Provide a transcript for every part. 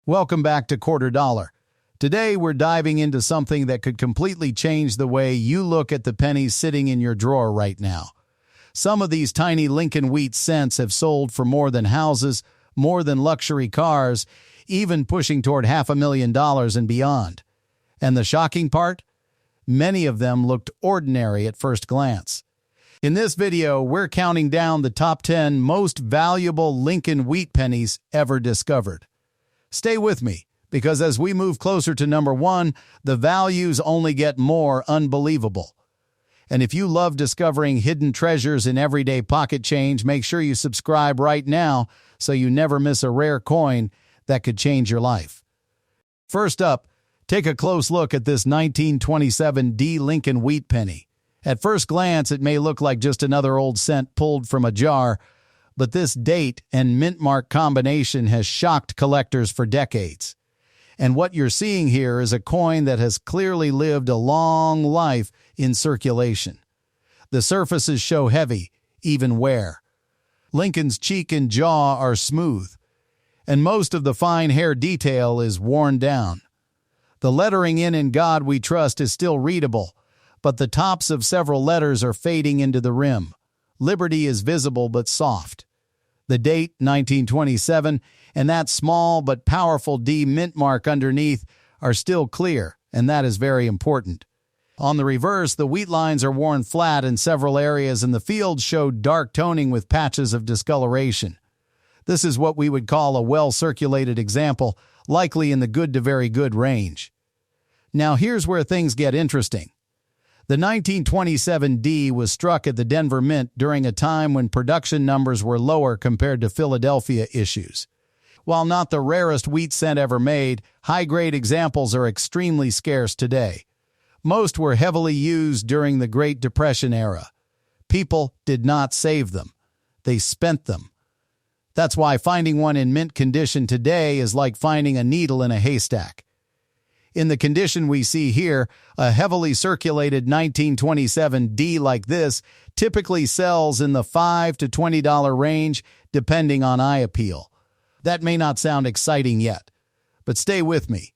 Welcome back to Quarter Dollar. Today we're diving into something that could completely change the way you look at the pennies sitting in your drawer right now. Some of these tiny Lincoln Wheat cents have sold for more than houses, more than luxury cars, even pushing toward $500,000 and beyond. And the shocking part? Many of them looked ordinary at first glance. In this video, we're counting down the top 10 most valuable Lincoln Wheat pennies ever discovered. Stay with me, because as we move closer to number 1, the values only get more unbelievable. And if you love discovering hidden treasures in everyday pocket change, make sure you subscribe right now so you never miss a rare coin that could change your life. First up, take a close look at this 1927 D Lincoln Wheat penny. At first glance, it may look like just another old cent pulled from a jar, but this date and mint mark combination has shocked collectors for decades. And what you're seeing here is a coin that has clearly lived a long life in circulation. The surfaces show heavy, even wear. Lincoln's cheek and jaw are smooth, and most of the fine hair detail is worn down. The lettering "In God We Trust" is still readable, but the tops of several letters are fading into the rim. Liberty is visible but soft. The date, 1927, and that small but powerful D mint mark underneath are still clear, and that is very important. On the reverse, the wheat lines are worn flat in several areas, and the fields show dark toning with patches of discoloration. This is what we would call a well-circulated example, likely in the good to very good range. Now here's where things get interesting. The 1927 D was struck at the Denver Mint during a time when production numbers were lower compared to Philadelphia issues. While not the rarest wheat cent ever made, high-grade examples are extremely scarce today. Most were heavily used during the Great Depression era. People did not save them. They spent them. That's why finding one in mint condition today is like finding a needle in a haystack. In the condition we see here, a heavily circulated 1927 D like this typically sells in the $5 to $20 range, depending on eye appeal. That may not sound exciting yet, but stay with me.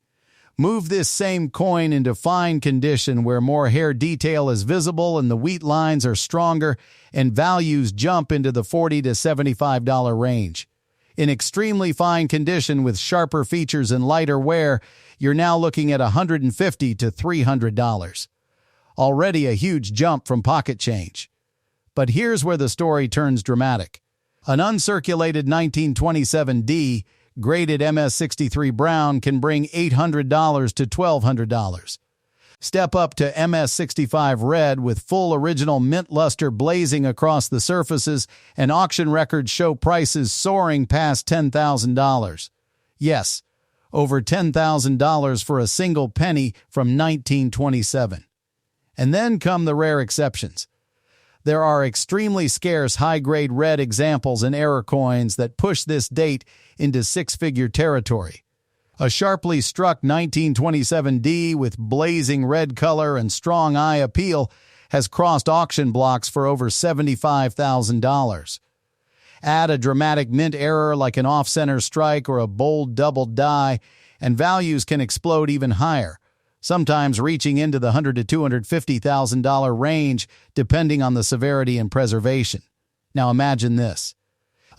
Move this same coin into fine condition where more hair detail is visible and the wheat lines are stronger, and values jump into the $40 to $75 range. In extremely fine condition with sharper features and lighter wear, you're now looking at $150 to $300. Already a huge jump from pocket change. But here's where the story turns dramatic. An uncirculated 1927 D, graded MS63 brown, can bring $800 to $1,200. Step up to MS65 red with full original mint luster blazing across the surfaces, and auction records show prices soaring past $10,000. Yes, over $10,000 for a single penny from 1927. And then come the rare exceptions. There are extremely scarce high-grade red examples and error coins that push this date into six-figure territory. A sharply struck 1927 D with blazing red color and strong eye appeal has crossed auction blocks for over $75,000. Add a dramatic mint error like an off-center strike or a bold double die, and values can explode even higher, sometimes reaching into the $100,000 to $250,000 range, depending on the severity and preservation. Now imagine this.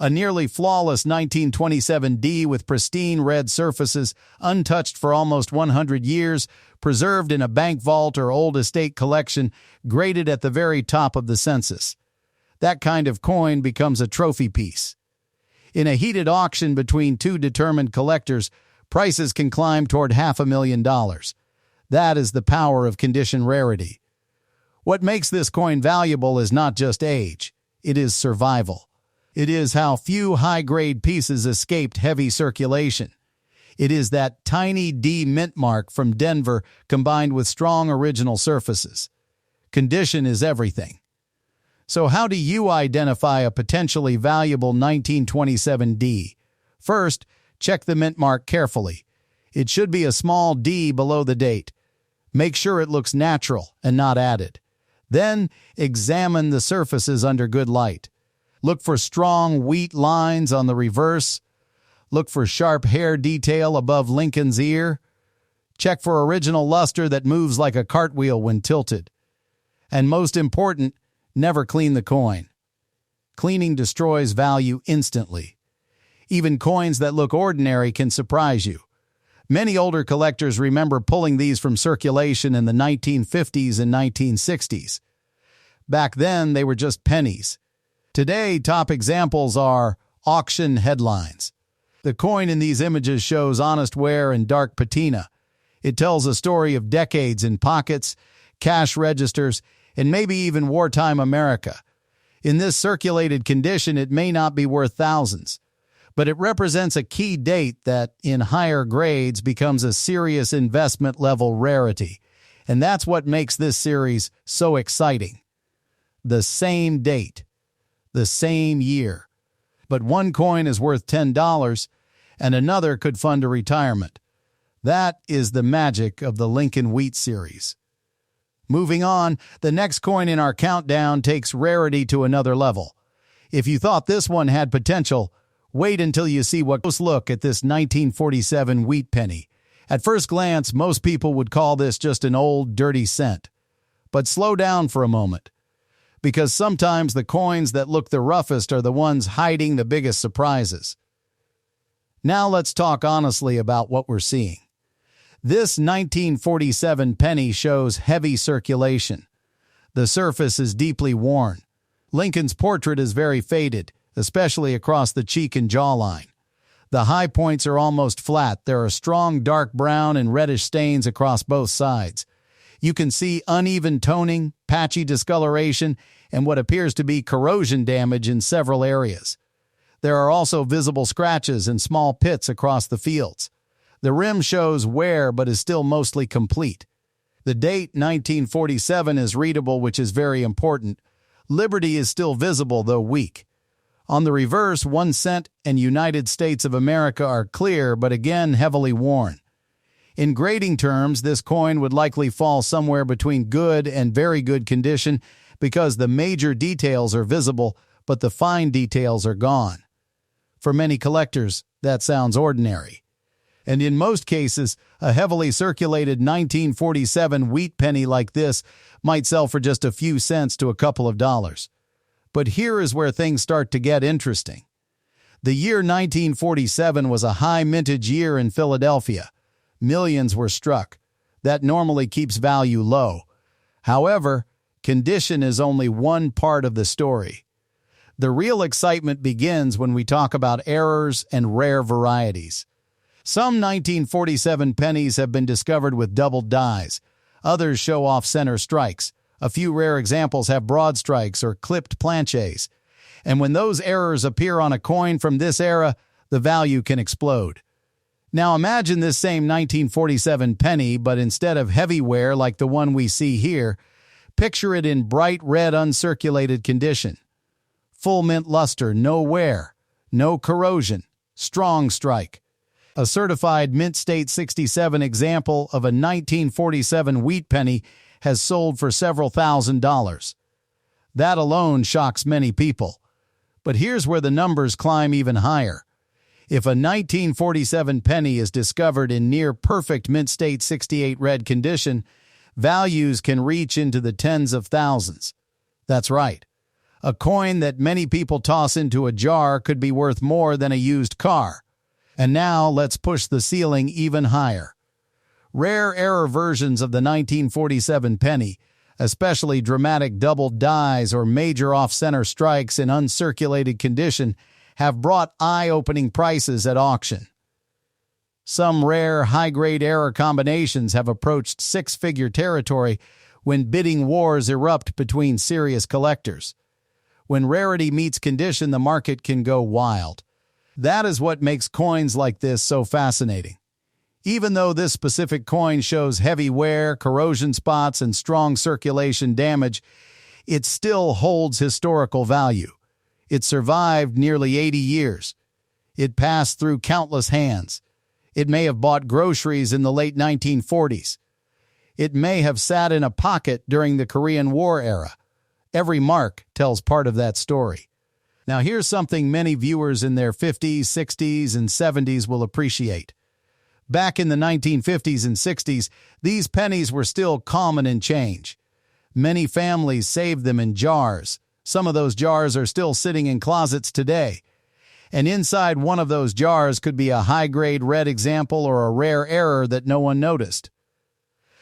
A nearly flawless 1927 D with pristine red surfaces, untouched for almost 100 years, preserved in a bank vault or old estate collection, graded at the very top of the census. That kind of coin becomes a trophy piece. In a heated auction between two determined collectors, prices can climb toward $500,000. That is the power of condition rarity. What makes this coin valuable is not just age, it is survival. It is how few high-grade pieces escaped heavy circulation. It is that tiny D mint mark from Denver combined with strong original surfaces. Condition is everything. So how do you identify a potentially valuable 1927 D? First, check the mint mark carefully. It should be a small D below the date. Make sure it looks natural and not added. Then, examine the surfaces under good light. Look for strong wheat lines on the reverse. Look for sharp hair detail above Lincoln's ear. Check for original luster that moves like a cartwheel when tilted. And most important, never clean the coin. Cleaning destroys value instantly. Even coins that look ordinary can surprise you. Many older collectors remember pulling these from circulation in the 1950s and 1960s. Back then, they were just pennies. Today, top examples are auction headlines. The coin in these images shows honest wear and dark patina. It tells a story of decades in pockets, cash registers, and maybe even wartime America. In this circulated condition, it may not be worth thousands, but it represents a key date that, in higher grades, becomes a serious investment-level rarity. And that's what makes this series so exciting. The same date, the same year. But one coin is worth $10, and another could fund a retirement. That is the magic of the Lincoln Wheat series. Moving on, the next coin in our countdown takes rarity to another level. If you thought this one had potential, wait until you see what close look at this 1947 wheat penny. At first glance, most people would call this just an old, dirty cent. But slow down for a moment, because sometimes the coins that look the roughest are the ones hiding the biggest surprises. Now let's talk honestly about what we're seeing. This 1947 penny shows heavy circulation. The surface is deeply worn. Lincoln's portrait is very faded, especially across the cheek and jawline. The high points are almost flat. There are strong dark brown and reddish stains across both sides. You can see uneven toning, patchy discoloration, and what appears to be corrosion damage in several areas. There are also visible scratches and small pits across the fields. The rim shows wear but is still mostly complete. The date 1947 is readable, which is very important. Liberty is still visible, though weak. On the reverse, 1 cent and United States of America are clear, but again heavily worn. In grading terms, this coin would likely fall somewhere between good and very good condition because the major details are visible, but the fine details are gone. For many collectors, that sounds ordinary. And in most cases, a heavily circulated 1947 wheat penny like this might sell for just a few cents to a couple of dollars. But here is where things start to get interesting. The year 1947 was a high mintage year in Philadelphia. Millions were struck. That normally keeps value low. However, condition is only one part of the story. The real excitement begins when we talk about errors and rare varieties. Some 1947 pennies have been discovered with doubled dies. Others show off-center strikes. A few rare examples have broad strikes or clipped planchets. And when those errors appear on a coin from this era, the value can explode. Now imagine this same 1947 penny, but instead of heavy wear like the one we see here, picture it in bright red uncirculated condition. Full mint luster, no wear, no corrosion, strong strike. A certified Mint State 67 example of a 1947 wheat penny has sold for several $1,000s. That alone shocks many people. But here's where the numbers climb even higher. If a 1947 penny is discovered in near-perfect Mint State 68 red condition, values can reach into the tens of thousands. That's right. A coin that many people toss into a jar could be worth more than a used car. And now let's push the ceiling even higher. Rare error versions of the 1947 penny, especially dramatic double dies or major off-center strikes in uncirculated condition, have brought eye-opening prices at auction. Some rare high-grade error combinations have approached six-figure territory when bidding wars erupt between serious collectors. When rarity meets condition, the market can go wild. That is what makes coins like this so fascinating. Even though this specific coin shows heavy wear, corrosion spots, and strong circulation damage, it still holds historical value. It survived nearly 80 years. It passed through countless hands. It may have bought groceries in the late 1940s. It may have sat in a pocket during the Korean War era. Every mark tells part of that story. Now here's something many viewers in their 50s, 60s, and 70s will appreciate. Back in the 1950s and 60s, these pennies were still common in change. Many families saved them in jars. Some of those jars are still sitting in closets today. And inside one of those jars could be a high-grade red example or a rare error that no one noticed.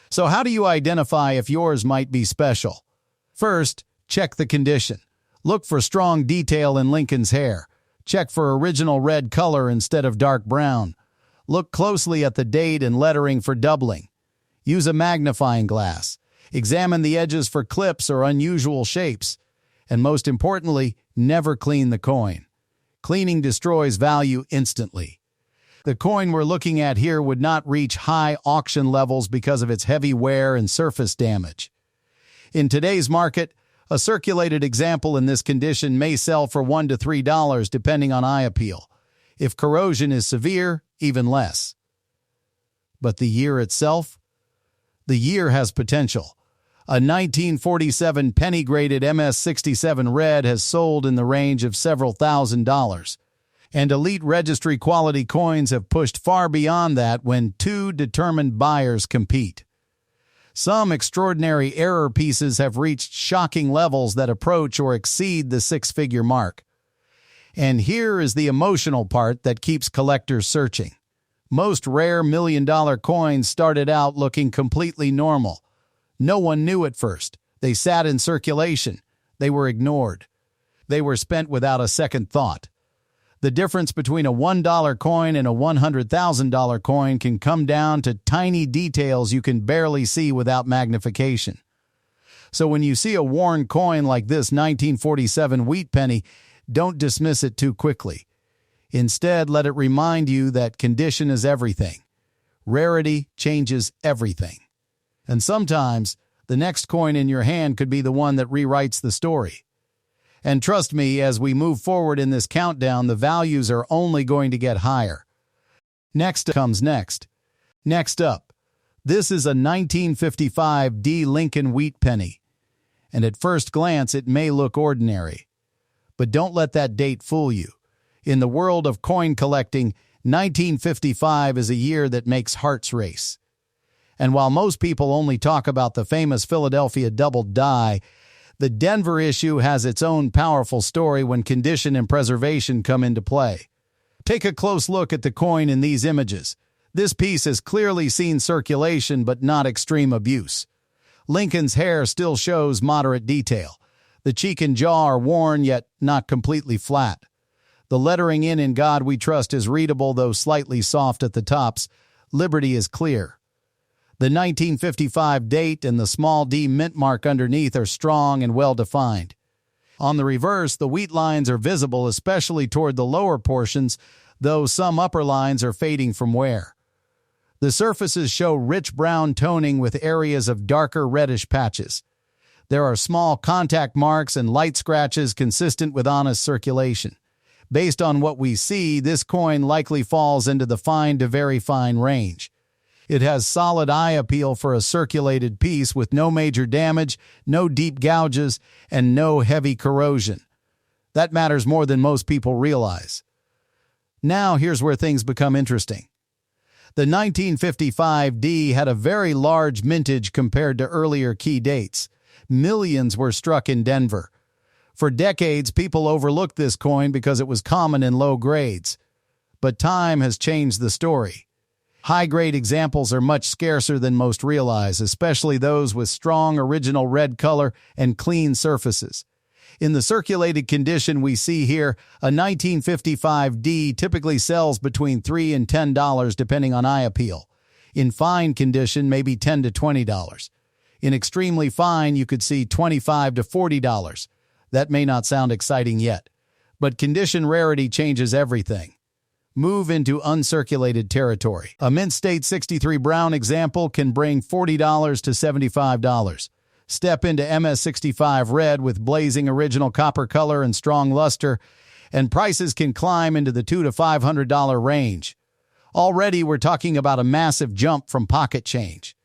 So how do you identify if yours might be special? First, check the condition. Look for strong detail in Lincoln's hair. Check for original red color instead of dark brown. Look closely at the date and lettering for doubling. Use a magnifying glass. Examine the edges for clips or unusual shapes. And most importantly, never clean the coin. Cleaning destroys value instantly. The coin we're looking at here would not reach high auction levels because of its heavy wear and surface damage. In today's market, a circulated example in this condition may sell for $1 to $3 depending on eye appeal. If corrosion is severe, even less. But the year itself? The year has potential. A 1947 penny-graded MS-67 red has sold in the range of several $1,000s. And elite registry quality coins have pushed far beyond that when two determined buyers compete. Some extraordinary error pieces have reached shocking levels that approach or exceed the six-figure mark. And here is the emotional part that keeps collectors searching. Most rare million-dollar coins started out looking completely normal. No one knew at first. They sat in circulation. They were ignored. They were spent without a second thought. The difference between a $1 coin and a $100,000 coin can come down to tiny details you can barely see without magnification. So when you see a worn coin like this 1947 wheat penny, don't dismiss it too quickly. Instead, let it remind you that condition is everything. Rarity changes everything. And sometimes, the next coin in your hand could be the one that rewrites the story. And trust me, as we move forward in this countdown, the values are only going to get higher. Next comes next. Next up, this is a 1955 D Lincoln Wheat Penny. And at first glance, it may look ordinary. But don't let that date fool you. In the world of coin collecting, 1955 is a year that makes hearts race. And while most people only talk about the famous Philadelphia double die, the Denver issue has its own powerful story when condition and preservation come into play. Take a close look at the coin in these images. This piece has clearly seen circulation but not extreme abuse. Lincoln's hair still shows moderate detail. The cheek and jaw are worn yet not completely flat. The lettering "In God We Trust" is readable though slightly soft at the tops. Liberty is clear. The 1955 date and the small d mint mark underneath are strong and well-defined. On the reverse, the wheat lines are visible, especially toward the lower portions, though some upper lines are fading from wear. The surfaces show rich brown toning with areas of darker reddish patches. There are small contact marks and light scratches consistent with honest circulation. Based on what we see, this coin likely falls into the fine to very fine range. It has solid eye appeal for a circulated piece with no major damage, no deep gouges, and no heavy corrosion. That matters more than most people realize. Now here's where things become interesting. The 1955 D had a very large mintage compared to earlier key dates. Millions were struck in Denver. For decades, people overlooked this coin because it was common in low grades. But time has changed the story. High-grade examples are much scarcer than most realize, especially those with strong original red color and clean surfaces. In the circulated condition we see here, a 1955 D typically sells between $3 and $10 depending on eye appeal. In fine condition, maybe $10 to $20. In extremely fine, you could see $25 to $40. That may not sound exciting yet, but condition rarity changes everything. Move into uncirculated territory. A Mint State 63 Brown example can bring $40 to $75. Step into MS-65 Red with blazing original copper color and strong luster, and prices can climb into the $200 to $500 range. Already we're talking about a massive jump from pocket change.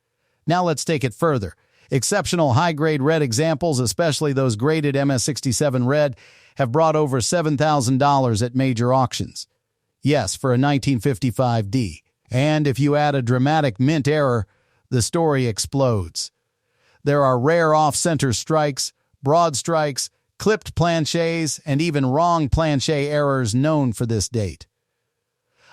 Now let's take it further. Exceptional high-grade red examples, especially those graded MS67 red, have brought over $7,000 at major auctions. Yes, for a 1955D. And if you add a dramatic mint error, the story explodes. There are rare off-center strikes, broad strikes, clipped planchets, and even wrong planchet errors known for this date.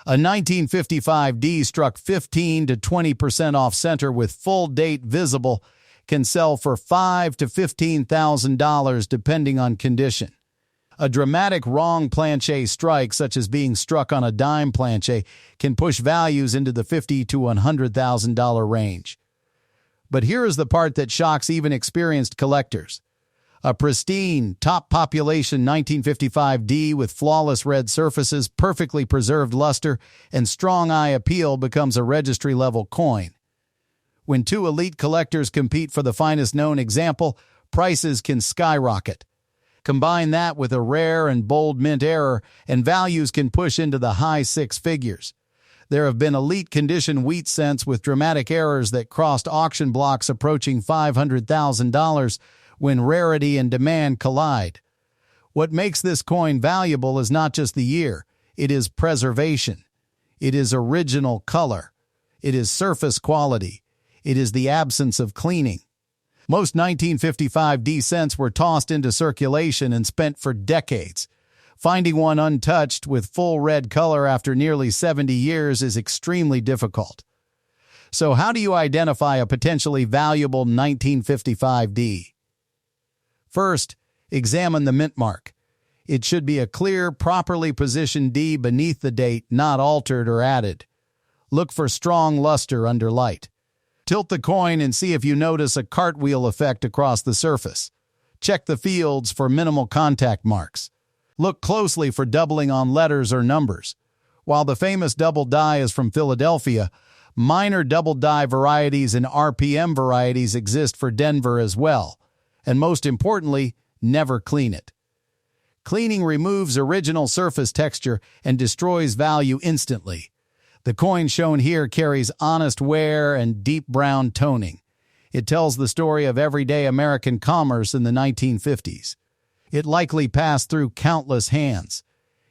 A 1955D struck 15 to 20% off-center with full date visible can sell for $5,000 to $15,000 depending on condition. A dramatic wrong planchet strike, such as being struck on a dime planchet, can push values into the $50,000 to $100,000 range. But here is the part that shocks even experienced collectors. A pristine, top population 1955D with flawless red surfaces, perfectly preserved luster, and strong eye appeal becomes a registry-level coin. When two elite collectors compete for the finest known example, prices can skyrocket. Combine that with a rare and bold mint error, and values can push into the high six figures. There have been elite condition wheat cents with dramatic errors that crossed auction blocks approaching $500,000 when rarity and demand collide. What makes this coin valuable is not just the year, it is preservation. It is original color. It is surface quality. It is the absence of cleaning. Most 1955D cents were tossed into circulation and spent for decades. Finding one untouched with full red color after nearly 70 years is extremely difficult. So how do you identify a potentially valuable 1955D? First, examine the mint mark. It should be a clear, properly positioned D beneath the date, not altered or added. Look for strong luster under light. Tilt the coin and see if you notice a cartwheel effect across the surface. Check the fields for minimal contact marks. Look closely for doubling on letters or numbers. While the famous double die is from Philadelphia, minor double die varieties and RPM varieties exist for Denver as well. And most importantly, never clean it. Cleaning removes original surface texture and destroys value instantly. The coin shown here carries honest wear and deep brown toning. It tells the story of everyday American commerce in the 1950s. It likely passed through countless hands.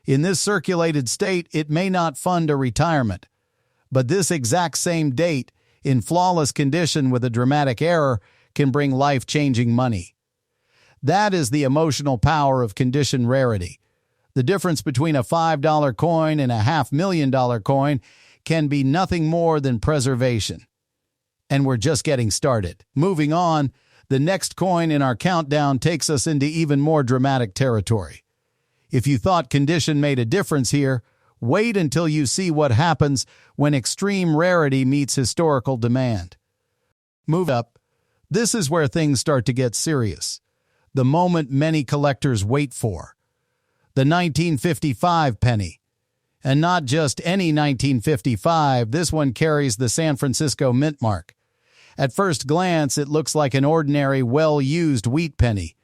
In this circulated state, it may not fund a retirement. But this exact same date, in flawless condition with a dramatic error, can bring life-changing money. That is the emotional power of condition rarity. The difference between a $5 coin and a $500,000 coin can be nothing more than preservation. And we're just getting started. Moving on, the next coin in our countdown takes us into even more dramatic territory. If you thought condition made a difference here, wait until you see what happens when extreme rarity meets historical demand. Move up. This is where things start to get serious. The moment many collectors wait for. The 1955 penny. And not just any 1955, this one carries the San Francisco mint mark. At first glance, it looks like an ordinary, well-used wheat penny.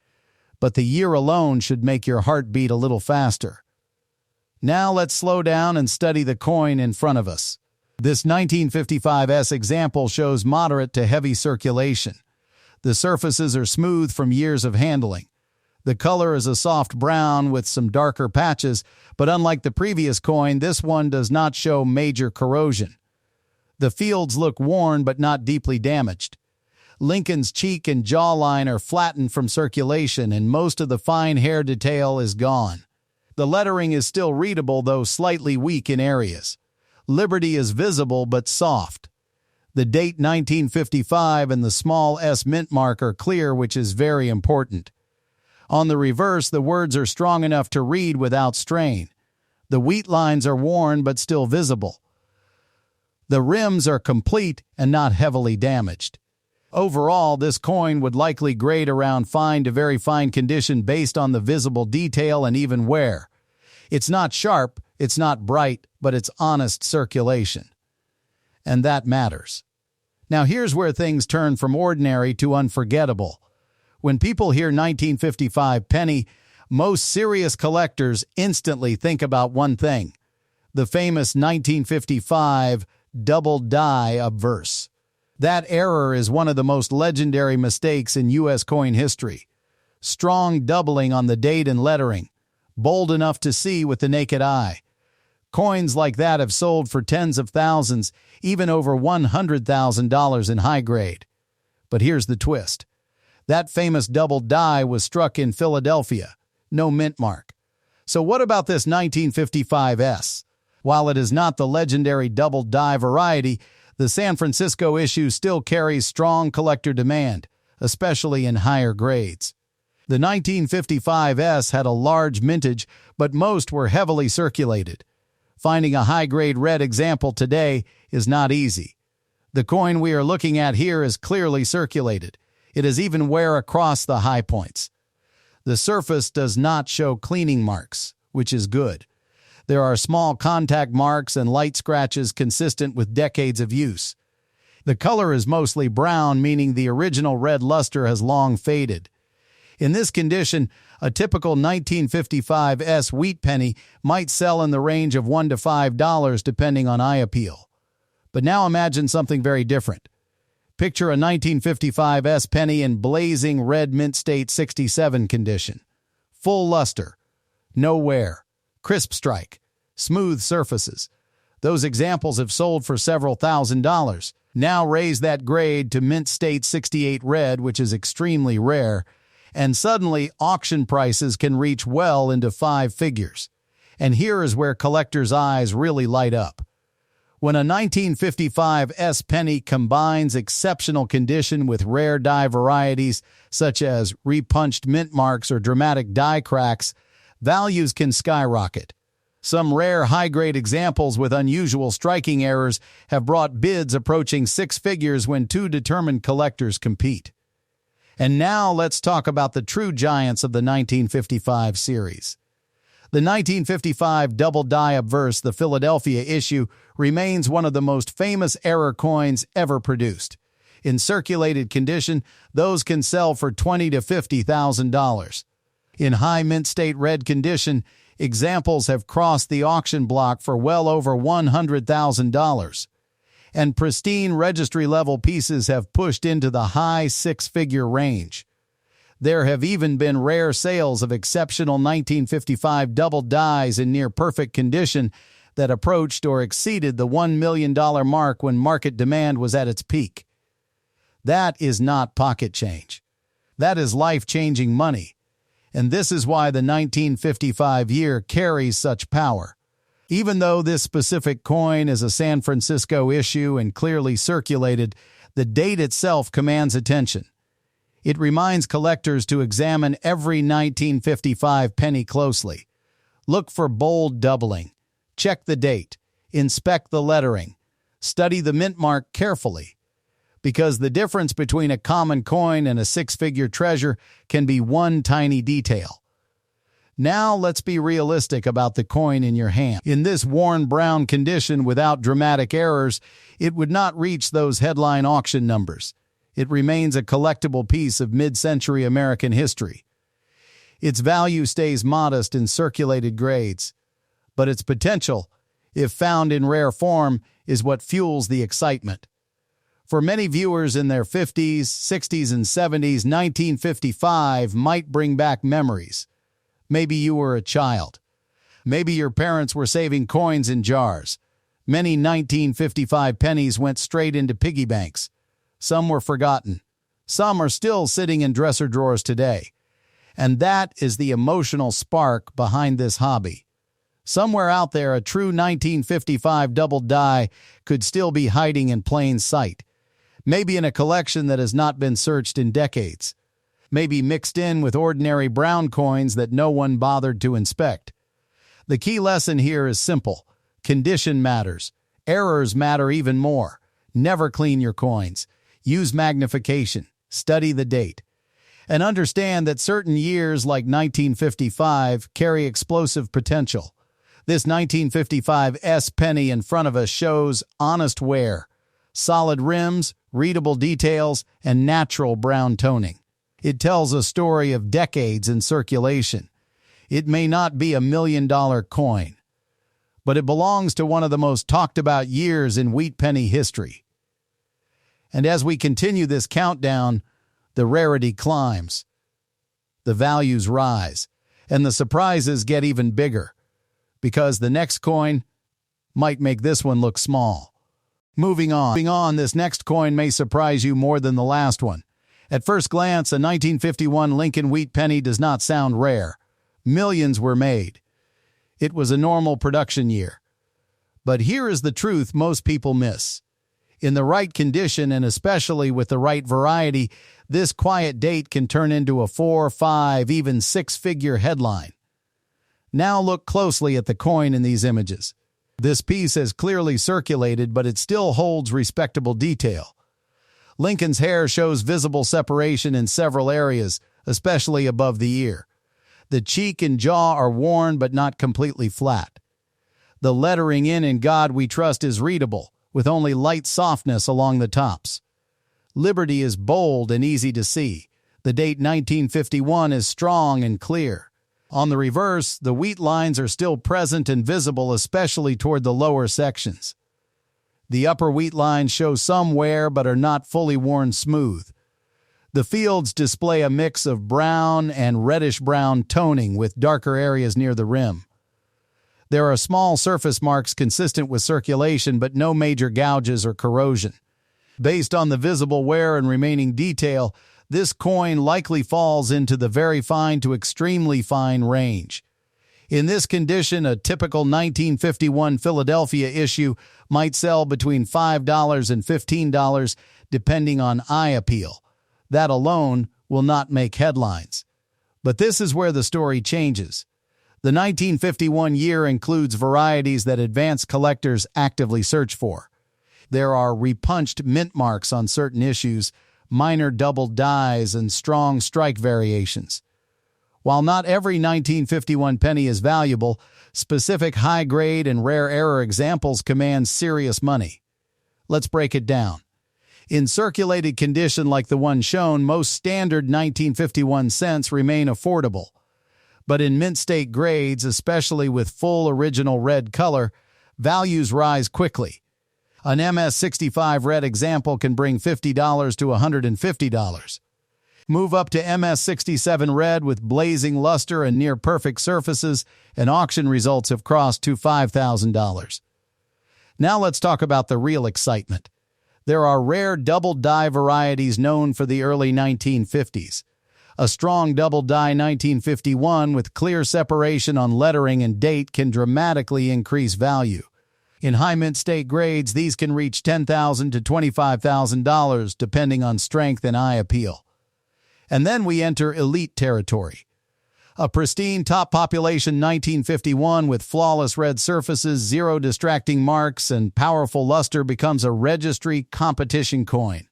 But the year alone should make your heart beat a little faster. Now let's slow down and study the coin in front of us. This 1955S example shows moderate to heavy circulation. The surfaces are smooth from years of handling. The color is a soft brown with some darker patches, but unlike the previous coin, this one does not show major corrosion. The fields look worn but not deeply damaged. Lincoln's cheek and jawline are flattened from circulation, and most of the fine hair detail is gone. The lettering is still readable, though slightly weak in areas. Liberty is visible but soft. The date 1955 and the small S mint mark are clear, which is very important. On the reverse, the words are strong enough to read without strain. The wheat lines are worn but still visible. The rims are complete and not heavily damaged. Overall, this coin would likely grade around fine to very fine condition based on the visible detail and even wear. It's not sharp, it's not bright, but it's honest circulation. And that matters. Now here's where things turn from ordinary to unforgettable. When people hear 1955 penny, most serious collectors instantly think about one thing: the famous 1955 double die obverse. That error is one of the most legendary mistakes in U.S. coin history. Strong doubling on the date and lettering, bold enough to see with the naked eye. Coins like that have sold for tens of thousands, even over $100,000 in high grade. But here's the twist. That famous double die was struck in Philadelphia, no mint mark. So what about this 1955S? While it is not the legendary double die variety, the San Francisco issue still carries strong collector demand, especially in higher grades. The 1955S had a large mintage, but most were heavily circulated. Finding a high-grade red example today is not easy. The coin we are looking at here is clearly circulated. It has even wear across the high points. The surface does not show cleaning marks, which is good. There are small contact marks and light scratches consistent with decades of use. The color is mostly brown, meaning the original red luster has long faded. In this condition, a typical 1955S wheat penny might sell in the range of $1 to $5 depending on eye appeal. But now imagine something very different. Picture a 1955S penny in blazing red mint state 67 condition. Full luster, no wear, crisp strike, smooth surfaces. Those examples have sold for several $1,000s. Now raise that grade to mint state 68 red, which is extremely rare, and suddenly auction prices can reach well into 5 figures. And here is where collectors' eyes really light up. When a 1955S penny combines exceptional condition with rare die varieties such as repunched mint marks or dramatic die cracks, values can skyrocket. Some rare high-grade examples with unusual striking errors have brought bids approaching 6 figures when two determined collectors compete. And now let's talk about the true giants of the 1955 series. The 1955 double die obverse, the Philadelphia issue, remains one of the most famous error coins ever produced. In circulated condition, those can sell for $20,000 to $50,000. In high mint state red condition, examples have crossed the auction block for well over $100,000. And pristine registry-level pieces have pushed into the high 6-figure range. There have even been rare sales of exceptional 1955 double dies in near-perfect condition that approached or exceeded the $1 million mark when market demand was at its peak. That is not pocket change. That is life-changing money. And this is why the 1955 year carries such power. Even though this specific coin is a San Francisco issue and clearly circulated, the date itself commands attention. It reminds collectors to examine every 1955 penny closely. Look for bold doubling. Check the date. Inspect the lettering. Study the mint mark carefully. Because the difference between a common coin and a 6-figure treasure can be one tiny detail. Now let's be realistic about the coin in your hand. In this worn brown condition without dramatic errors, it would not reach those headline auction numbers. It remains a collectible piece of mid-century American history. Its value stays modest in circulated grades, but its potential, if found in rare form, is what fuels the excitement. For many viewers in their 50s, 60s, and 70s, 1955 might bring back memories. Maybe you were a child. Maybe your parents were saving coins in jars. Many 1955 pennies went straight into piggy banks. Some were forgotten. Some are still sitting in dresser drawers today. And that is the emotional spark behind this hobby. Somewhere out there, a true 1955 double die could still be hiding in plain sight. Maybe in a collection that has not been searched in decades. Maybe mixed in with ordinary brown coins that no one bothered to inspect. The key lesson here is simple. Condition matters. Errors matter even more. Never clean your coins. Use magnification. Study the date. And understand that certain years like 1955 carry explosive potential. This 1955S penny in front of us shows honest wear, solid rims, readable details, and natural brown toning. It tells a story of decades in circulation. It may not be a $1 million coin, but it belongs to one of the most talked about years in wheat penny history. And as we continue this countdown, the rarity climbs, the values rise, and the surprises get even bigger, because the next coin might make this one look small. Moving on, this next coin may surprise you more than the last one. At first glance, a 1951 Lincoln Wheat Penny does not sound rare. Millions were made. It was a normal production year. But here is the truth most people miss. In the right condition, and especially with the right variety, this quiet date can turn into a 4, 5, even 6-figure headline. Now look closely at the coin in these images. This piece has clearly circulated, but it still holds respectable detail. Lincoln's hair shows visible separation in several areas, especially above the ear. The cheek and jaw are worn but not completely flat. The lettering "In God We Trust" is readable, with only light softness along the tops. Liberty is bold and easy to see. The date 1951 is strong and clear. On the reverse, the wheat lines are still present and visible, especially toward the lower sections. The upper wheat lines show some wear but are not fully worn smooth. The fields display a mix of brown and reddish-brown toning with darker areas near the rim. There are small surface marks consistent with circulation, but no major gouges or corrosion. Based on the visible wear and remaining detail, this coin likely falls into the very fine to extremely fine range. In this condition, a typical 1951 Philadelphia issue might sell between $5 and $15, depending on eye appeal. That alone will not make headlines. But this is where the story changes. The 1951 year includes varieties that advanced collectors actively search for. There are repunched mintmarks on certain issues, minor double dyes, and strong strike variations. While not every 1951 penny is valuable, specific high-grade and rare error examples command serious money. Let's break it down. In circulated condition like the one shown, most standard 1951 cents remain affordable. But in mint state grades, especially with full original red color, values rise quickly. An MS65 red example can bring $50 to $150. Move up to MS67 red with blazing luster and near-perfect surfaces, and auction results have crossed to $5,000. Now let's talk about the real excitement. There are rare double die varieties known for the early 1950s. A strong double die 1951 with clear separation on lettering and date can dramatically increase value. In high mint state grades, these can reach $10,000 to $25,000 depending on strength and eye appeal. And then we enter elite territory. A pristine top population 1951 with flawless red surfaces, zero distracting marks, and powerful luster becomes a registry competition coin.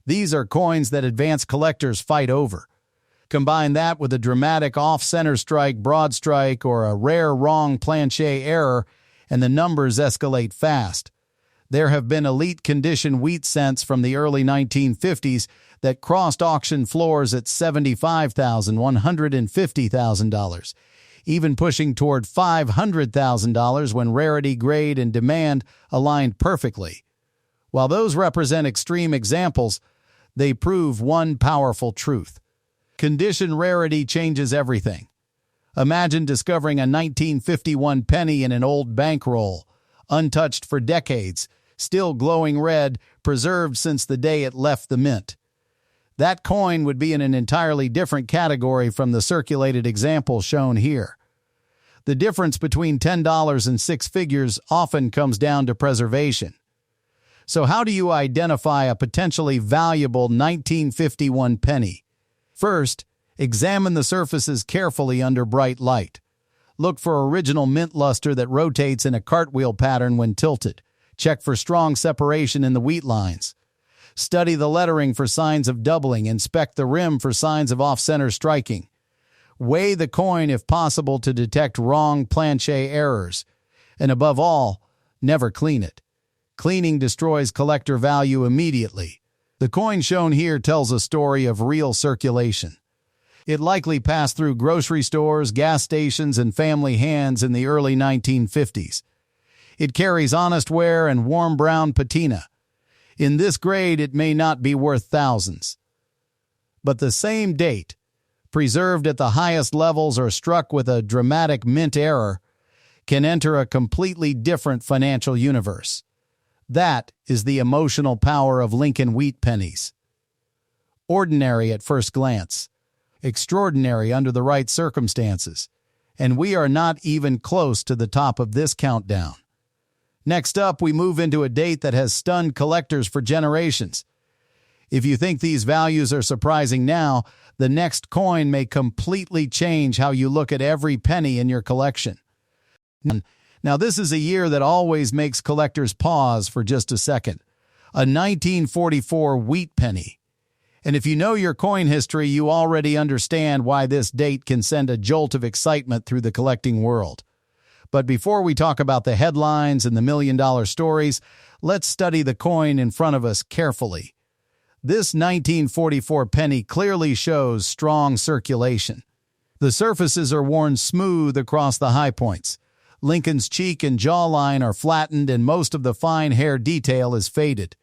These are coins that advanced collectors fight over. Combine that with a dramatic off-center strike, broad strike, or a rare wrong planchet error, and the numbers escalate fast. There have been elite condition wheat cents from the early 1950s that crossed auction floors at $75,000, $150,000, even pushing toward $500,000 when rarity, grade, and demand aligned perfectly. While those represent extreme examples, they prove one powerful truth. Condition rarity changes everything. Imagine discovering a 1951 penny in an old bankroll, untouched for decades, still glowing red, preserved since the day it left the mint. That coin would be in an entirely different category from the circulated example shown here. The difference between $10 and six figures often comes down to preservation. So how do you identify a potentially valuable 1951 penny? First, examine the surfaces carefully under bright light. Look for original mint luster that rotates in a cartwheel pattern when tilted. Check for strong separation in the wheat lines. Study the lettering for signs of doubling. Inspect the rim for signs of off-center striking. Weigh the coin if possible to detect wrong planchet errors. And above all, never clean it. Cleaning destroys collector value immediately. The coin shown here tells a story of real circulation. It likely passed through grocery stores, gas stations, and family hands in the early 1950s. It carries honest wear and warm brown patina. In this grade, it may not be worth thousands. But the same date, preserved at the highest levels or struck with a dramatic mint error, can enter a completely different financial universe. That is the emotional power of Lincoln Wheat Pennies. Ordinary at first glance, extraordinary under the right circumstances, and we are not even close to the top of this countdown. Next up, we move into a date that has stunned collectors for generations. If you think these values are surprising now, the next coin may completely change how you look at every penny in your collection. Now, this is a year that always makes collectors pause for just a second. A 1944 wheat penny. And if you know your coin history, you already understand why this date can send a jolt of excitement through the collecting world. But before we talk about the headlines and the million-dollar stories, let's study the coin in front of us carefully. This 1944 penny clearly shows strong circulation. The surfaces are worn smooth across the high points. Lincoln's cheek and jawline are flattened and most of the fine hair detail is faded.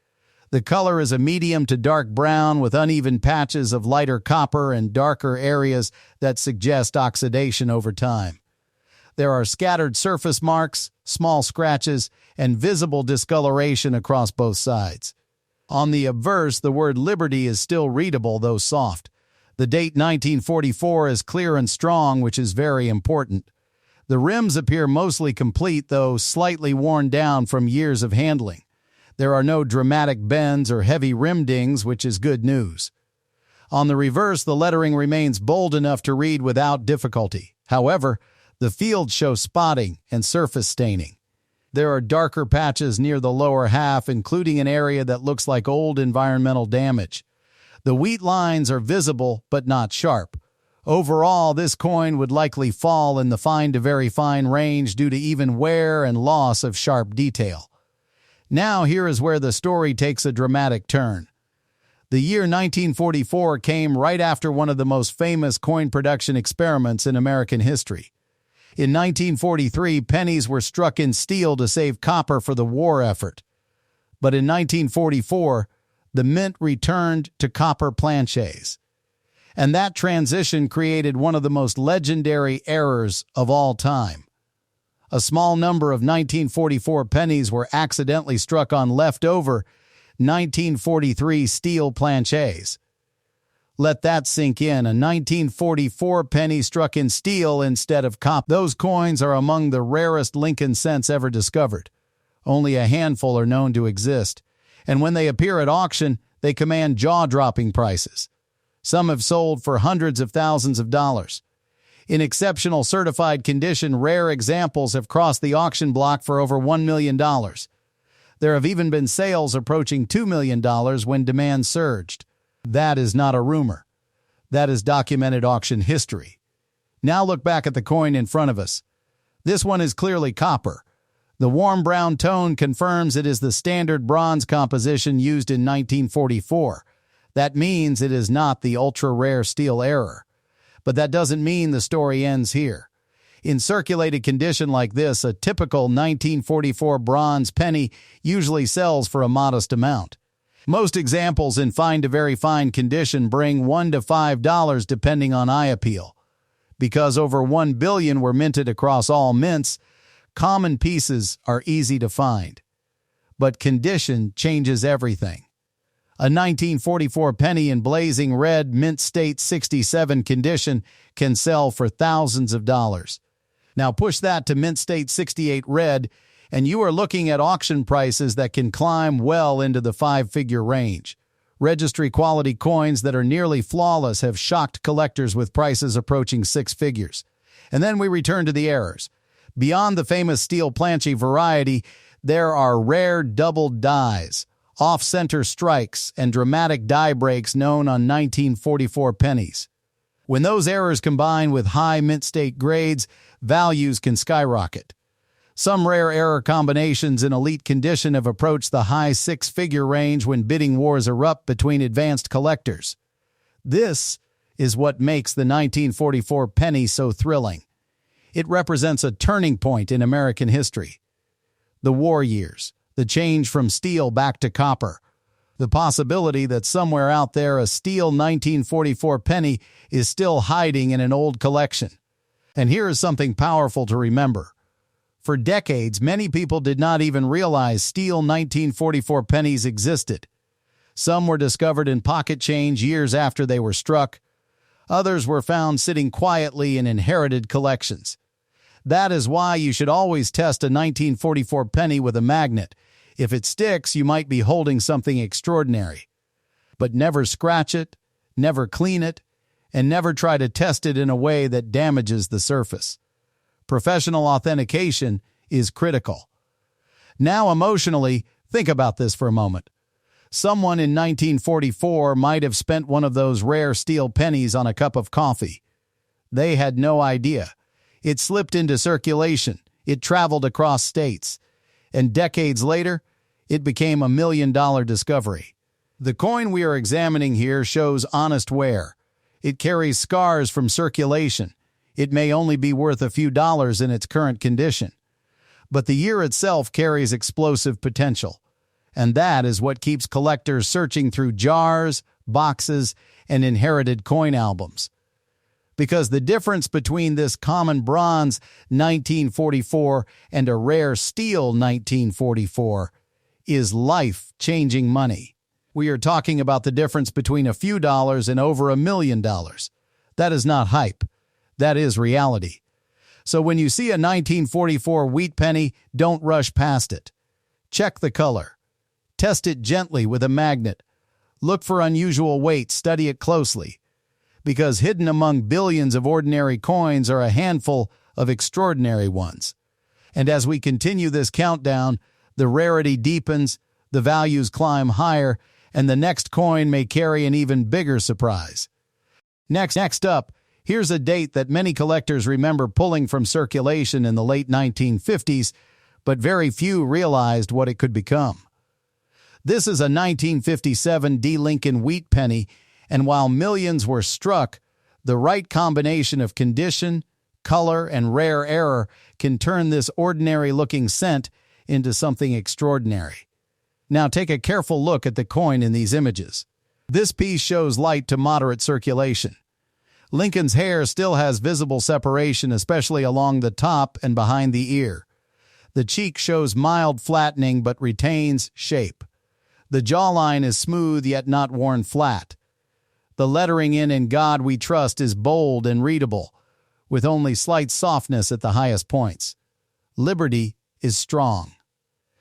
The color is a medium to dark brown with uneven patches of lighter copper and darker areas that suggest oxidation over time. There are scattered surface marks, small scratches, and visible discoloration across both sides. On the obverse, the word Liberty is still readable, though soft. The date 1944 is clear and strong, which is very important. The rims appear mostly complete, though slightly worn down from years of handling. There are no dramatic bends or heavy rim dings, which is good news. On the reverse, the lettering remains bold enough to read without difficulty. However, the fields show spotting and surface staining. There are darker patches near the lower half, including an area that looks like old environmental damage. The wheat lines are visible but not sharp. Overall, this coin would likely fall in the fine to very fine range due to even wear and loss of sharp detail. Now here is where the story takes a dramatic turn. The year 1944 came right after one of the most famous coin production experiments in American history. In 1943, pennies were struck in steel to save copper for the war effort. But in 1944, the mint returned to copper planchets. And that transition created one of the most legendary errors of all time. A small number of 1944 pennies were accidentally struck on leftover 1943 steel planchets. Let that sink in. A 1944 penny struck in steel instead of copper. Those coins are among the rarest Lincoln cents ever discovered. Only a handful are known to exist. And when they appear at auction, they command jaw-dropping prices. Some have sold for hundreds of thousands of dollars. In exceptional certified condition, rare examples have crossed the auction block for over $1 million. There have even been sales approaching $2 million when demand surged. That is not a rumor. That is documented auction history. Now look back at the coin in front of us. This one is clearly copper. The warm brown tone confirms it is the standard bronze composition used in 1944. That means it is not the ultra-rare steel error. But that doesn't mean the story ends here. In circulated condition like this, a typical 1944 bronze penny usually sells for a modest amount. Most examples in fine to very fine condition bring $1 to $5 depending on eye appeal. Because over 1 billion were minted across all mints, common pieces are easy to find. But condition changes everything. A 1944 penny in blazing red mint state 67 condition can sell for thousands of dollars. Now push that to mint state 68 red, and you are looking at auction prices that can climb well into the 5-figure range. Registry quality coins that are nearly flawless have shocked collectors with prices approaching 6 figures. And then we return to the errors. Beyond the famous steel planchet variety, there are rare doubled dies, off-center strikes, and dramatic die breaks known on 1944 pennies. When those errors combine with high mint state grades, values can skyrocket. Some rare error combinations in elite condition have approached the high 6-figure range when bidding wars erupt between advanced collectors. This is what makes the 1944 penny so thrilling. It represents a turning point in American history. The war years, the change from steel back to copper, The possibility that somewhere out there a steel 1944 penny is still hiding in an old collection. And here is something powerful to remember. For decades, many people did not even realize steel 1944 pennies existed. Some were discovered in pocket change years after they were struck. Others were found sitting quietly in inherited collections. That is why you should always test a 1944 penny with a magnet. If it sticks, you might be holding something extraordinary. But never scratch it, never clean it, and never try to test it in a way that damages the surface. Professional authentication is critical. Now, emotionally, think about this for a moment. Someone in 1944 might have spent one of those rare steel pennies on a cup of coffee. They had no idea. It slipped into circulation. It traveled across states. And decades later, it became $1 million discovery. The coin we are examining here shows honest wear. It carries scars from circulation. It may only be worth a few dollars in its current condition. But the year itself carries explosive potential. And that is what keeps collectors searching through jars, boxes, and inherited coin albums. Because the difference between this common bronze 1944 and a rare steel 1944 is life-changing money. We are talking about the difference between a few dollars and over $1 million. That is not hype. That is reality. So when you see a 1944 wheat penny, don't rush past it. Check the color. Test it gently with a magnet. Look for unusual weight. Study it closely. Because hidden among billions of ordinary coins are a handful of extraordinary ones. And as we continue this countdown, the rarity deepens, the values climb higher, and the next coin may carry an even bigger surprise. Next up, here's a date that many collectors remember pulling from circulation in the late 1950s, but very few realized what it could become. This is a 1957 Lincoln Wheat Penny, and while millions were struck, the right combination of condition, color, and rare error can turn this ordinary-looking cent into something extraordinary. Now take a careful look at the coin in these images. This piece shows light to moderate circulation. Lincoln's hair still has visible separation, especially along the top and behind the ear. The cheek shows mild flattening but retains shape. The jawline is smooth yet not worn flat. The lettering "In God We Trust" is bold and readable, with only slight softness at the highest points. Liberty is strong.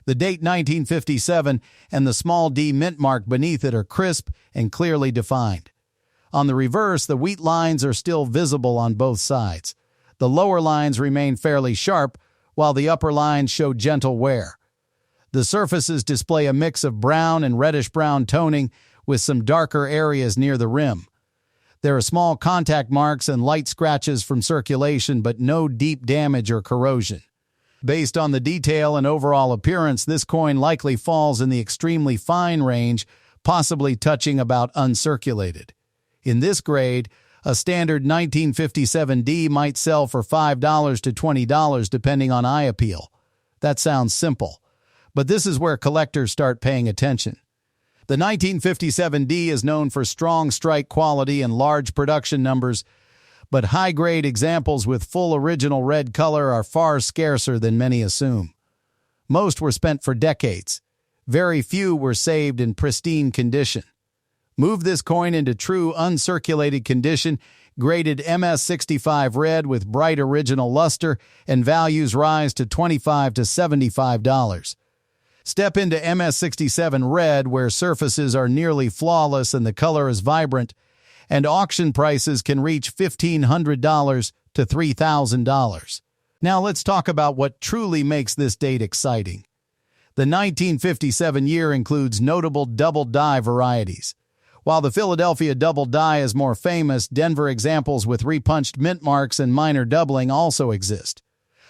The date 1957 and the small d mint mark beneath it are crisp and clearly defined. On the reverse, the wheat lines are still visible on both sides. The lower lines remain fairly sharp, while the upper lines show gentle wear. The surfaces display a mix of brown and reddish-brown toning, with some darker areas near the rim. There are small contact marks and light scratches from circulation, but no deep damage or corrosion. Based on the detail and overall appearance, this coin likely falls in the extremely fine range, possibly touching about uncirculated. In this grade, a standard 1957D might sell for $5 to $20 depending on eye appeal. That sounds simple, but this is where collectors start paying attention. The 1957D is known for strong strike quality and large production numbers, but high-grade examples with full original red color are far scarcer than many assume. Most were spent for decades. Very few were saved in pristine condition. Move this coin into true uncirculated condition, graded MS65 red with bright original luster, and values rise to $25 to $75. Step into MS67 red, where surfaces are nearly flawless and the color is vibrant, and auction prices can reach $1,500 to $3,000. Now let's talk about what truly makes this date exciting. The 1957 year includes notable double die varieties. While the Philadelphia double die is more famous, Denver examples with repunched mintmarks and minor doubling also exist.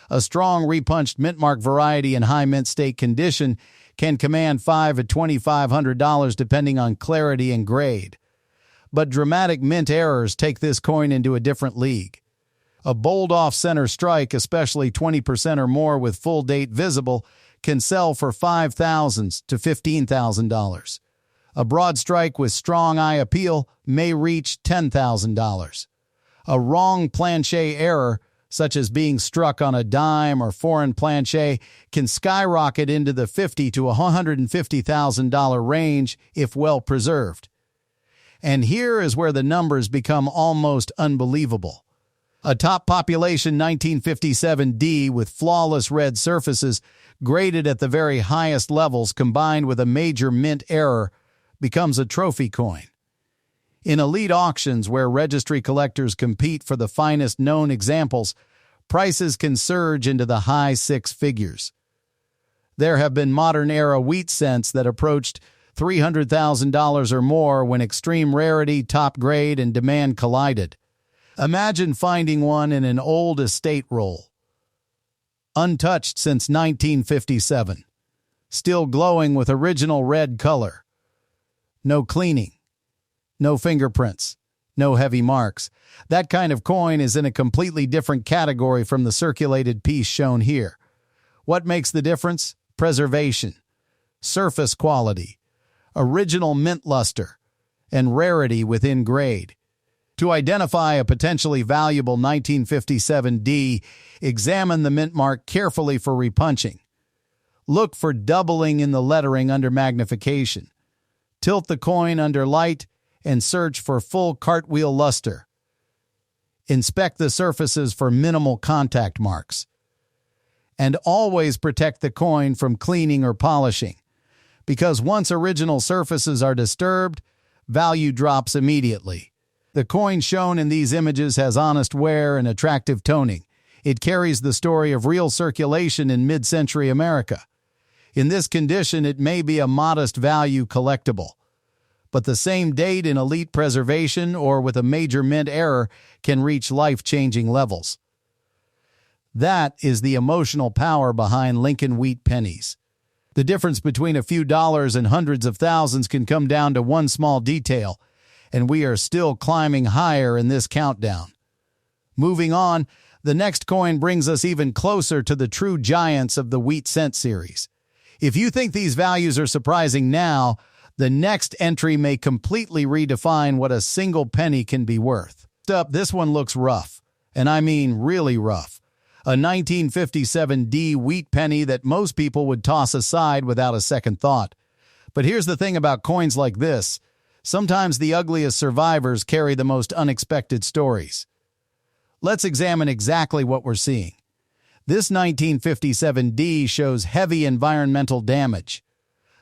A strong repunched mintmark variety in high mint state condition can command $500 to $2,500 depending on clarity and grade. But dramatic mint errors take this coin into a different league. A bold off-center strike, especially 20% or more with full date visible, can sell for $5,000 to $15,000. A broad strike with strong eye appeal may reach $10,000. A wrong planchet error, such as being struck on a dime or foreign planchet, can skyrocket into the $50,000 to $150,000 range if well preserved. And here is where the numbers become almost unbelievable. A top population 1957 D with flawless red surfaces, graded at the very highest levels combined with a major mint error, becomes a trophy coin. In elite auctions where registry collectors compete for the finest known examples, prices can surge into the high six figures. There have been modern-era wheat cents that approached $300,000 or more when extreme rarity, top grade, and demand collided. Imagine finding one in an old estate roll. Untouched since 1957. Still glowing with original red color. No cleaning. No fingerprints. No heavy marks. That kind of coin is in a completely different category from the circulated piece shown here. What makes the difference? Preservation, surface quality, original mint luster, and rarity within grade. To identify a potentially valuable 1957 D, examine the mint mark carefully for repunching. Look for doubling in the lettering under magnification. Tilt the coin under light and search for full cartwheel luster. Inspect the surfaces for minimal contact marks. And always protect the coin from cleaning or polishing, because once original surfaces are disturbed, value drops immediately. The coin shown in these images has honest wear and attractive toning. It carries the story of real circulation in mid-century America. In this condition, it may be a modest value collectible, but the same date in elite preservation or with a major mint error can reach life-changing levels. That is the emotional power behind Lincoln Wheat Pennies. The difference between a few dollars and hundreds of thousands can come down to one small detail, and we are still climbing higher in this countdown. Moving on, the next coin brings us even closer to the true giants of the wheat cent series. If you think these values are surprising now, the next entry may completely redefine what a single penny can be worth. This one looks rough, and I mean really rough. A 1957 D wheat penny that most people would toss aside without a second thought. But here's the thing about coins like this. Sometimes the ugliest survivors carry the most unexpected stories. Let's examine exactly what we're seeing. This 1957 D shows heavy environmental damage.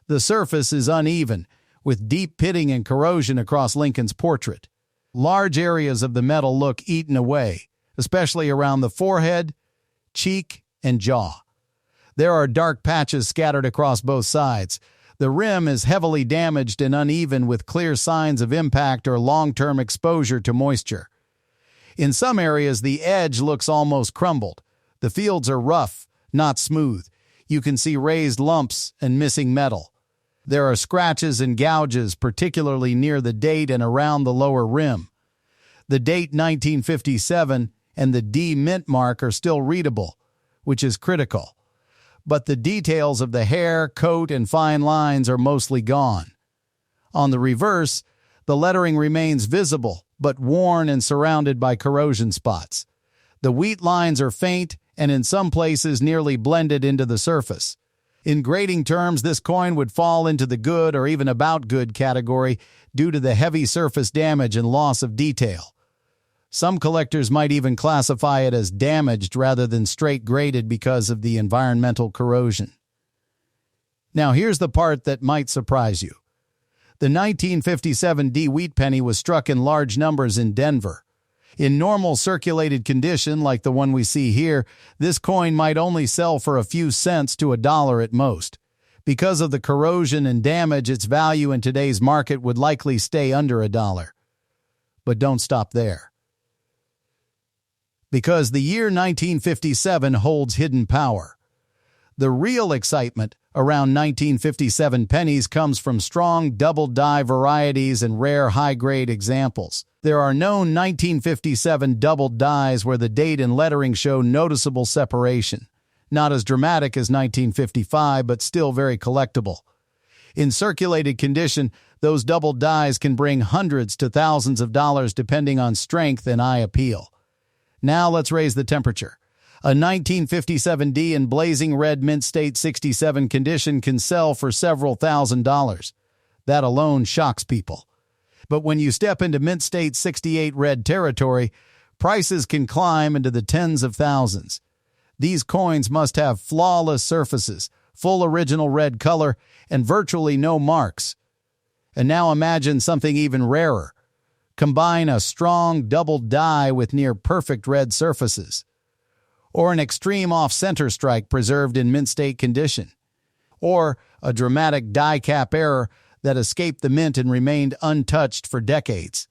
The surface is uneven, with deep pitting and corrosion across Lincoln's portrait. Large areas of the metal look eaten away, especially around the forehead, cheek, and jaw. There are dark patches scattered across both sides. The rim is heavily damaged and uneven with clear signs of impact or long-term exposure to moisture. In some areas, the edge looks almost crumbled. The fields are rough, not smooth. You can see raised lumps and missing metal. There are scratches and gouges, particularly near the date and around the lower rim. The date 1957 and the D mint mark are still readable, which is critical. But the details of the hair, coat, and fine lines are mostly gone. On the reverse, the lettering remains visible, but worn and surrounded by corrosion spots. The wheat lines are faint and in some places nearly blended into the surface. In grading terms, this coin would fall into the good or even about good category due to the heavy surface damage and loss of detail. Some collectors might even classify it as damaged rather than straight graded because of the environmental corrosion. Now here's the part that might surprise you. The 1957 D wheat penny was struck in large numbers in Denver. In normal circulated condition, like the one we see here, this coin might only sell for a few cents to $1 at most. Because of the corrosion and damage, its value in today's market would likely stay under $1. But don't stop there. Because the year 1957 holds hidden power. The real excitement around 1957 pennies comes from strong double-die varieties and rare high-grade examples. There are known 1957 double dies where the date and lettering show noticeable separation. Not as dramatic as 1955, but still very collectible. In circulated condition, those doubled dies can bring hundreds to thousands of dollars depending on strength and eye appeal. Now let's raise the temperature. A 1957D in blazing red mint state 67 condition can sell for several $1,000s. That alone shocks people. But when you step into mint state 68 red territory, prices can climb into the tens of thousands. These coins must have flawless surfaces, full original red color, and virtually no marks. And now imagine something even rarer. Combine a strong double die with near-perfect red surfaces. Or an extreme off-center strike preserved in mint state condition. Or a dramatic die cap error that escaped the mint and remained untouched for decades.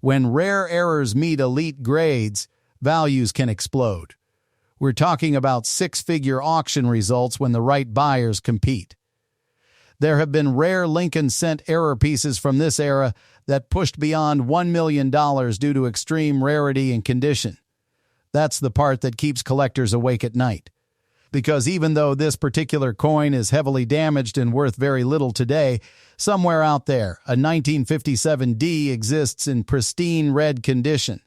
When rare errors meet elite grades, values can explode. We're talking about six-figure auction results when the right buyers compete. There have been rare Lincoln cent error pieces from this era that pushed beyond $1 million due to extreme rarity and condition. That's the part that keeps collectors awake at night. Because even though this particular coin is heavily damaged and worth very little today, somewhere out there, a 1957D exists in pristine red condition.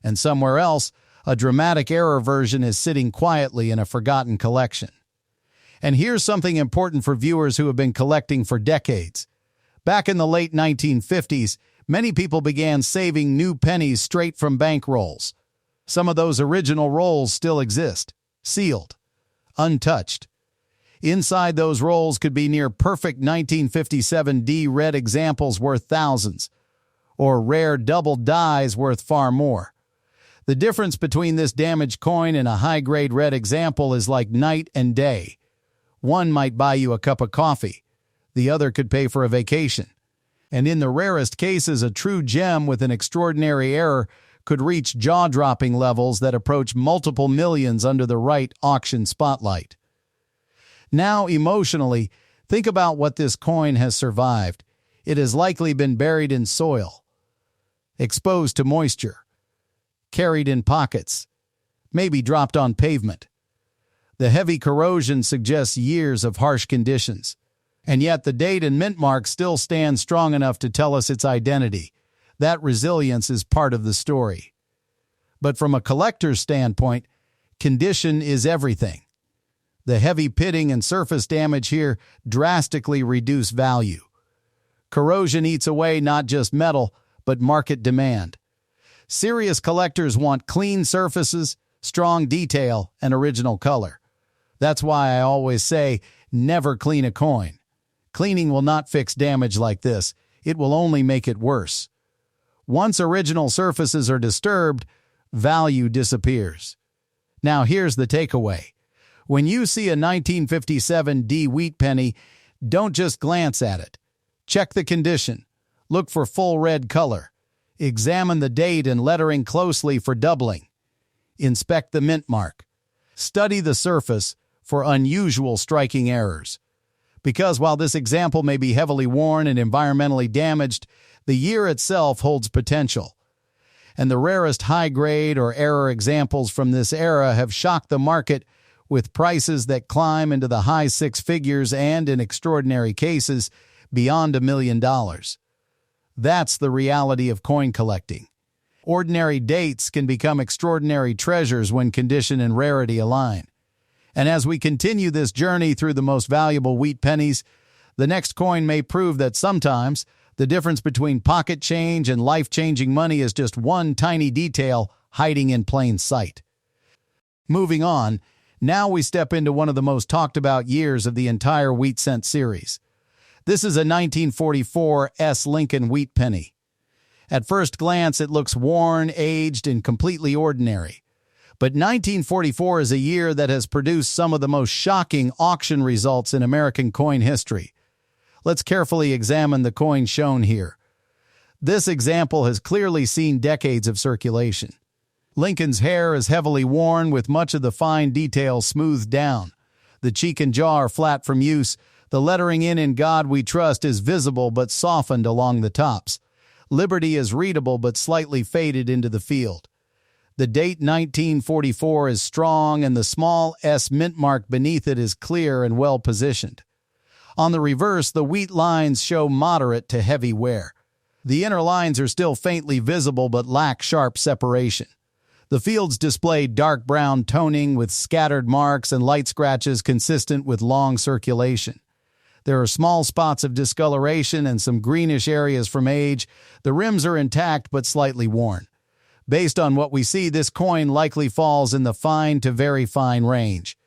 And somewhere else, a dramatic error version is sitting quietly in a forgotten collection. And here's something important for viewers who have been collecting for decades. Back in the late 1950s, many people began saving new pennies straight from bank rolls. Some of those original rolls still exist, sealed, untouched. Inside those rolls could be near perfect 1957D red examples worth thousands, or rare double dies worth far more. The difference between this damaged coin and a high-grade red example is like night and day. One might buy you a cup of coffee. The other could pay for a vacation. And in the rarest cases, a true gem with an extraordinary error could reach jaw-dropping levels that approach multiple millions under the right auction spotlight. Now, emotionally, think about what this coin has survived. It has likely been buried in soil, exposed to moisture, carried in pockets, maybe dropped on pavement. The heavy corrosion suggests years of harsh conditions. And yet the date and mint mark still stand strong enough to tell us its identity. That resilience is part of the story. But from a collector's standpoint, condition is everything. The heavy pitting and surface damage here drastically reduce value. Corrosion eats away not just metal, but market demand. Serious collectors want clean surfaces, strong detail, and original color. That's why I always say, never clean a coin. Cleaning will not fix damage like this. It will only make it worse. Once original surfaces are disturbed, value disappears. Now here's the takeaway. When you see a 1957D wheat penny, don't just glance at it. Check the condition. Look for full red color. Examine the date and lettering closely for doubling. Inspect the mint mark. Study the surface for unusual striking errors. Because while this example may be heavily worn and environmentally damaged, the year itself holds potential. And the rarest high-grade or error examples from this era have shocked the market with prices that climb into the high six figures and, in extraordinary cases, beyond $1 million. That's the reality of coin collecting. Ordinary dates can become extraordinary treasures when condition and rarity align. And as we continue this journey through the most valuable wheat pennies, the next coin may prove that sometimes the difference between pocket change and life-changing money is just one tiny detail hiding in plain sight. Moving on, now we step into one of the most talked about years of the entire wheat cent series. This is a 1944 Lincoln Wheat Penny. At first glance, it looks worn, aged, and completely ordinary. But 1944 is a year that has produced some of the most shocking auction results in American coin history. Let's carefully examine the coin shown here. This example has clearly seen decades of circulation. Lincoln's hair is heavily worn with much of the fine details smoothed down. The cheek and jaw are flat from use. The lettering "In God We Trust" is visible but softened along the tops. Liberty is readable but slightly faded into the field. The date 1944 is strong and the small S mint mark beneath it is clear and well positioned. On the reverse, the wheat lines show moderate to heavy wear. The inner lines are still faintly visible but lack sharp separation. The fields display dark brown toning with scattered marks and light scratches consistent with long circulation. There are small spots of discoloration and some greenish areas from age. The rims are intact but slightly worn. Based on what we see, this coin likely falls in the fine to very fine range.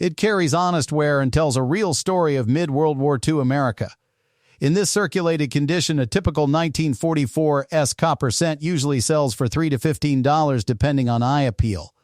It carries honest wear and tells a real story of mid-World War II America. In this circulated condition, a typical 1944 S copper cent usually sells for $3 to $15 depending on eye appeal.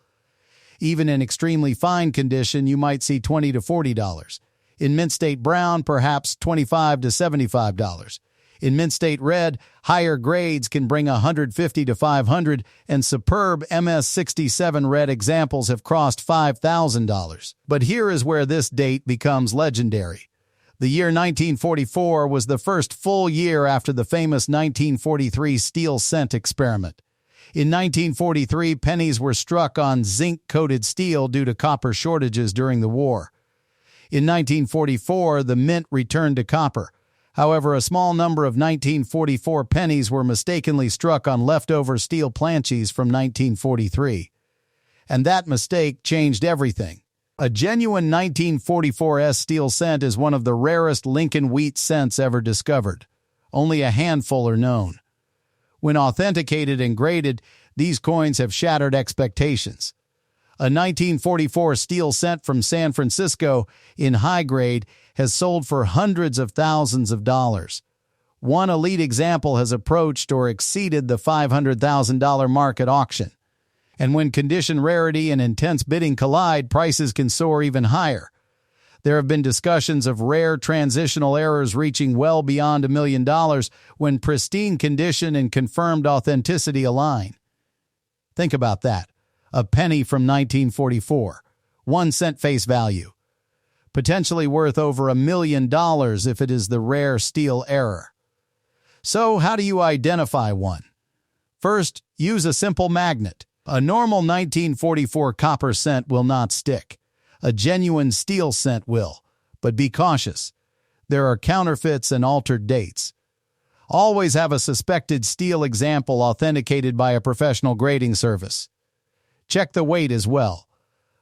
Even in extremely fine condition, you might see $20 to $40. In mint state brown, perhaps $25 to $75. In mint state red, higher grades can bring $150 to $500, and superb MS-67 red examples have crossed $5,000. But here is where this date becomes legendary. The year 1944 was the first full year after the famous 1943 steel cent experiment. In 1943, pennies were struck on zinc-coated steel due to copper shortages during the war. In 1944, the mint returned to copper. However, a small number of 1944 pennies were mistakenly struck on leftover steel planches from 1943. And that mistake changed everything. A genuine 1944 S steel cent is one of the rarest Lincoln Wheat cents ever discovered. Only a handful are known. When authenticated and graded, these coins have shattered expectations. A 1944 steel cent from San Francisco in high grade has sold for hundreds of thousands of dollars. One elite example has approached or exceeded the $500,000 mark at auction. And when condition rarity and intense bidding collide, prices can soar even higher. There have been discussions of rare transitional errors reaching well beyond $1 million when pristine condition and confirmed authenticity align. Think about that. A penny from 1944, 1 cent face value, potentially worth over $1 million if it is the rare steel error. So how do you identify one? First, use a simple magnet. A normal 1944 copper cent will not stick. A genuine steel cent will, but be cautious. There are counterfeits and altered dates. Always have a suspected steel example authenticated by a professional grading service. Check the weight as well.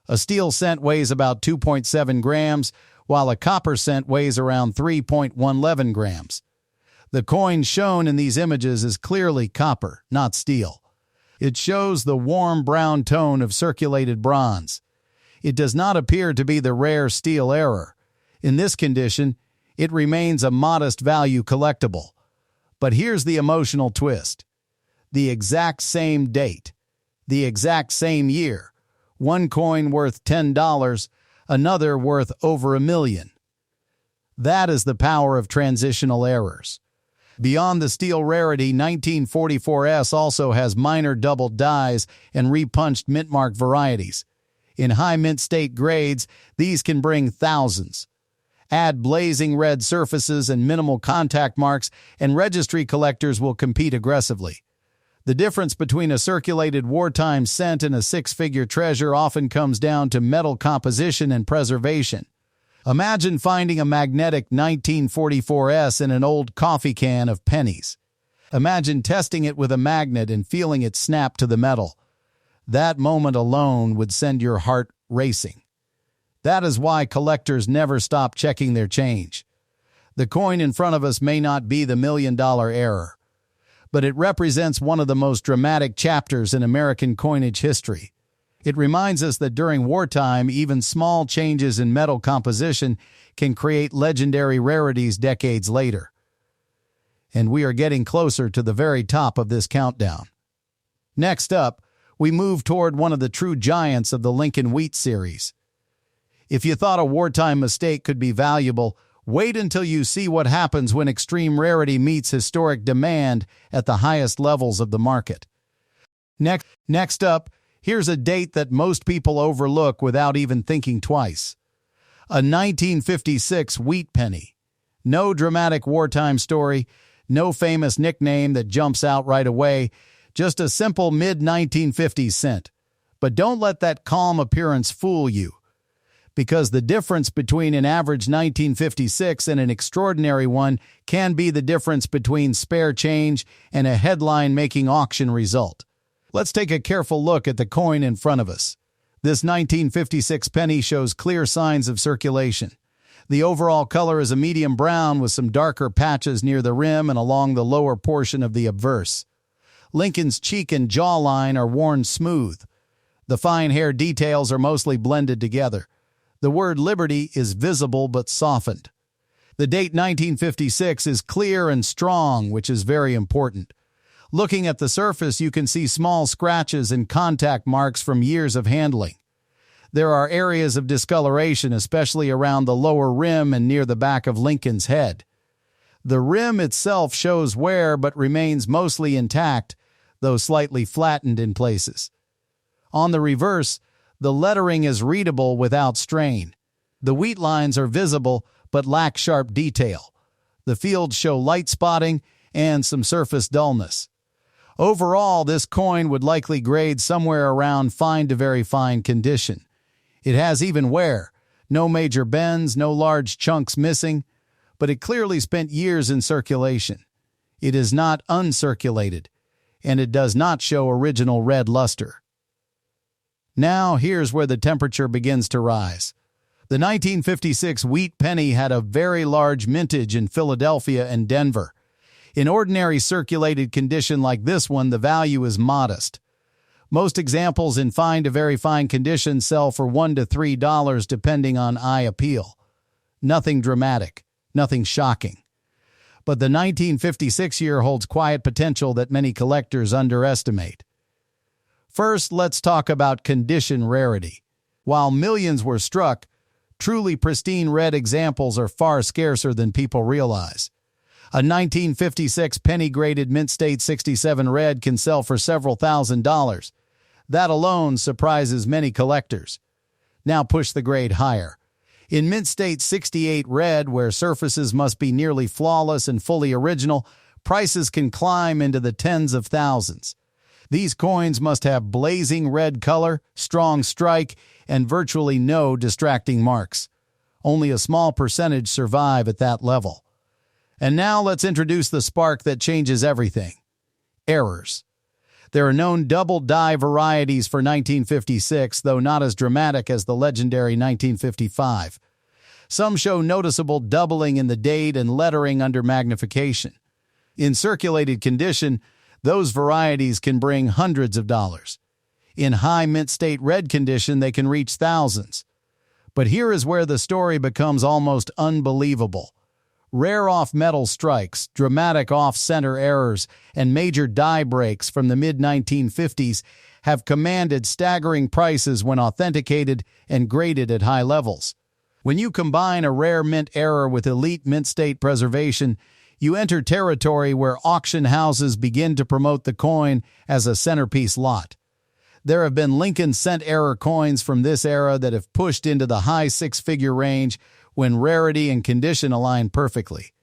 A steel cent weighs about 2.7 grams, while a copper cent weighs around 3.11 grams. The coin shown in these images is clearly copper, not steel. It shows the warm brown tone of circulated bronze. It does not appear to be the rare steel error. In this condition, it remains a modest value collectible. But here's the emotional twist. The exact same date. The exact same year. One coin worth $10, another worth over $1 million. That is the power of transitional errors. Beyond the steel rarity, 1944 S also has minor double dies and repunched mintmark varieties. In high mint state grades, these can bring thousands. Add blazing red surfaces and minimal contact marks, and registry collectors will compete aggressively. The difference between a circulated wartime cent and a six-figure treasure often comes down to metal composition and preservation. Imagine finding a magnetic 1944 S in an old coffee can of pennies. Imagine testing it with a magnet and feeling it snap to the metal. That moment alone would send your heart racing. That is why collectors never stop checking their change. The coin in front of us may not be the $1 million error, but it represents one of the most dramatic chapters in American coinage history. It reminds us that during wartime, even small changes in metal composition can create legendary rarities decades later. And we are getting closer to the very top of this countdown. Next up, we move toward one of the true giants of the Lincoln Wheat series. If you thought a wartime mistake could be valuable, wait until you see what happens when extreme rarity meets historic demand at the highest levels of the market. Next up, here's a date that most people overlook without even thinking twice. A 1956 wheat penny. No dramatic wartime story, no famous nickname that jumps out right away, just a simple mid-1950s cent. But don't let that calm appearance fool you. because the difference between an average 1956 and an extraordinary one can be the difference between spare change and a headline-making auction result. Let's take a careful look at the coin in front of us. This 1956 penny shows clear signs of circulation. The overall color is a medium brown with some darker patches near the rim and along the lower portion of the obverse. Lincoln's cheek and jawline are worn smooth. The fine hair details are mostly blended together. The word Liberty is visible but softened. The date 1956 is clear and strong, which is very important. Looking at the surface, you can see small scratches and contact marks from years of handling. There are areas of discoloration, especially around the lower rim and near the back of Lincoln's head. The rim itself shows wear but remains mostly intact, though slightly flattened in places. On the reverse, the lettering is readable without strain. The wheat lines are visible but lack sharp detail. The fields show light spotting and some surface dullness. Overall, this coin would likely grade somewhere around fine to very fine condition. It has even wear, no major bends, no large chunks missing, but it clearly spent years in circulation. It is not uncirculated, and it does not show original red luster. Now, here's where the temperature begins to rise. The 1956 wheat penny had a very large mintage in Philadelphia and Denver. In ordinary circulated condition like this one, the value is modest. Most examples in fine to very fine condition sell for $1 to $3 depending on eye appeal. Nothing dramatic, nothing shocking. But the 1956 year holds quiet potential that many collectors underestimate. First, let's talk about condition rarity. While millions were struck, truly pristine red examples are far scarcer than people realize. A 1956 penny-graded Mint State 67 red can sell for several $1,000s. That alone surprises many collectors. Now push the grade higher. In Mint State 68 red, where surfaces must be nearly flawless and fully original, prices can climb into the tens of thousands. These coins must have blazing red color, strong strike, and virtually no distracting marks. Only a small percentage survive at that level. And now let's introduce the spark that changes everything. Errors. There are known double die varieties for 1956, though not as dramatic as the legendary 1955. Some show noticeable doubling in the date and lettering under magnification. In circulated condition, those varieties can bring hundreds of dollars. In high Mint State red condition, they can reach thousands. But here is where the story becomes almost unbelievable. Rare off-metal strikes, dramatic off-center errors, and major die breaks from the mid-1950s have commanded staggering prices when authenticated and graded at high levels. When you combine a rare mint error with elite Mint State preservation, you enter territory where auction houses begin to promote the coin as a centerpiece lot. There have been Lincoln cent error coins from this era that have pushed into the high six-figure range when rarity and condition align perfectly.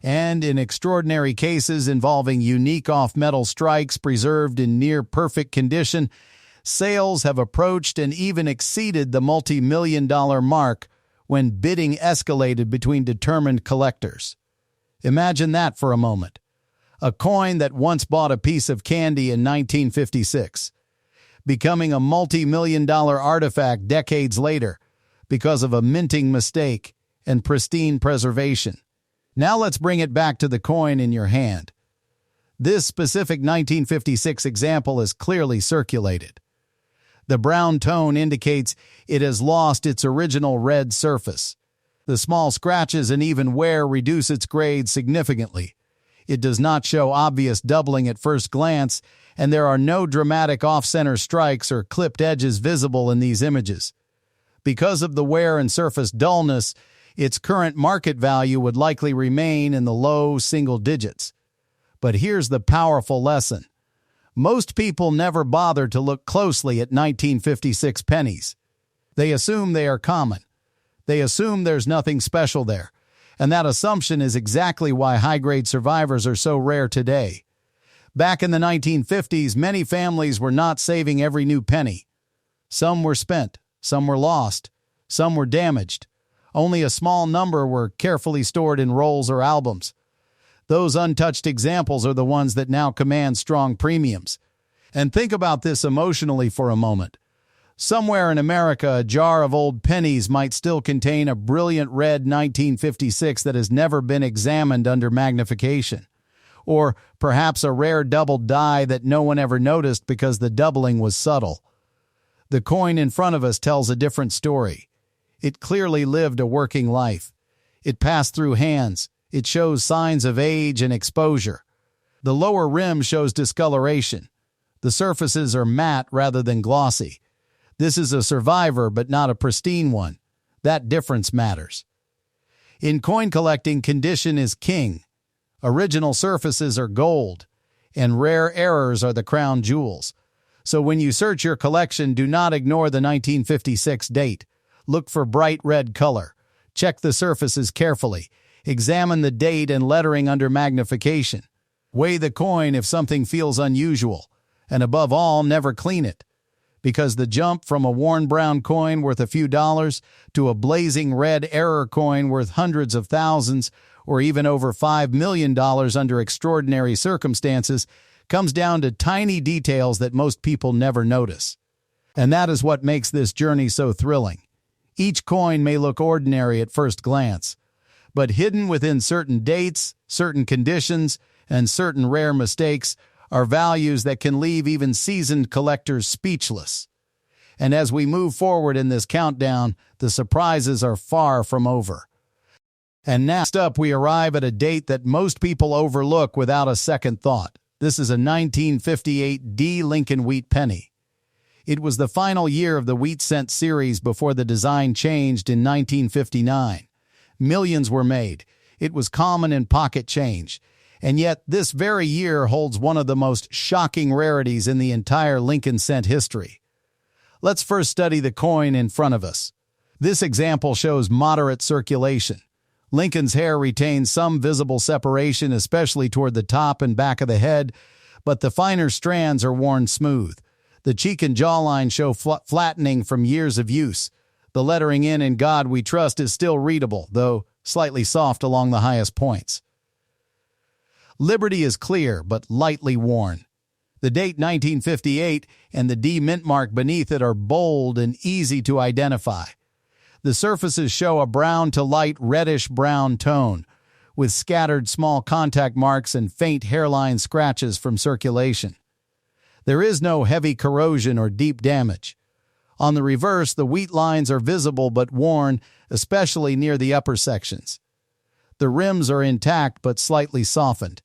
And in extraordinary cases involving unique off-metal strikes preserved in near-perfect condition, sales have approached and even exceeded the multi-million-dollar mark when bidding escalated between determined collectors. Imagine that for a moment. A coin that once bought a piece of candy in 1956, becoming a multi-million-dollar artifact decades later because of a minting mistake and pristine preservation. Now let's bring it back to the coin in your hand. This specific 1956 example is clearly circulated. The brown tone indicates it has lost its original red surface. The small scratches and even wear reduce its grade significantly. It does not show obvious doubling at first glance, and there are no dramatic off-center strikes or clipped edges visible in these images. Because of the wear and surface dullness, its current market value would likely remain in the low single digits. But here's the powerful lesson. Most people never bother to look closely at 1956 pennies. They assume they are common. They assume there's nothing special there, and that assumption is exactly why high-grade survivors are so rare today. Back in the 1950s, many families were not saving every new penny. Some were spent, some were lost, Some were damaged. Only a small number were carefully stored in rolls or albums. Those untouched examples are the ones that now command strong premiums. And think about this emotionally for a moment. Somewhere in America, a jar of old pennies might still contain a brilliant red 1956 that has never been examined under magnification. Or perhaps a rare doubled die that no one ever noticed because the doubling was subtle. The coin in front of us tells a different story. It clearly lived a working life. It passed through hands. It shows signs of age and exposure. The lower rim shows discoloration. The surfaces are matte rather than glossy. This is a survivor, but not a pristine one. That difference matters. In coin collecting, condition is king. Original surfaces are gold, and rare errors are the crown jewels. So when you search your collection, do not ignore the 1956 date. Look for bright red color. Check the surfaces carefully. Examine the date and lettering under magnification. Weigh the coin if something feels unusual. And above all, never clean it. Because the jump from a worn brown coin worth a few dollars to a blazing red error coin worth hundreds of thousands or even over $5 million under extraordinary circumstances comes down to tiny details that most people never notice. And that is what makes this journey so thrilling. Each coin may look ordinary at first glance, but hidden within certain dates, certain conditions, and certain rare mistakes are values that can leave even seasoned collectors speechless. And as we move forward in this countdown, the surprises are far from over. And next up, we arrive at a date that most people overlook without a second thought. This is a 1958 D Lincoln Wheat Penny. It was the final year of the wheat cent series before the design changed in 1959. Millions were made. It was common in pocket change. And yet, this very year holds one of the most shocking rarities in the entire Lincoln cent history. Let's first study the coin in front of us. This example shows moderate circulation. Lincoln's hair retains some visible separation, especially toward the top and back of the head, but the finer strands are worn smooth. The cheek and jawline show flattening from years of use. The lettering "In God We Trust" is still readable, though slightly soft along the highest points. Liberty is clear, but lightly worn. The date 1958 and the D mint mark beneath it are bold and easy to identify. The surfaces show a brown to light reddish-brown tone, with scattered small contact marks and faint hairline scratches from circulation. There is no heavy corrosion or deep damage. On the reverse, the wheat lines are visible but worn, especially near the upper sections. The rims are intact but slightly softened.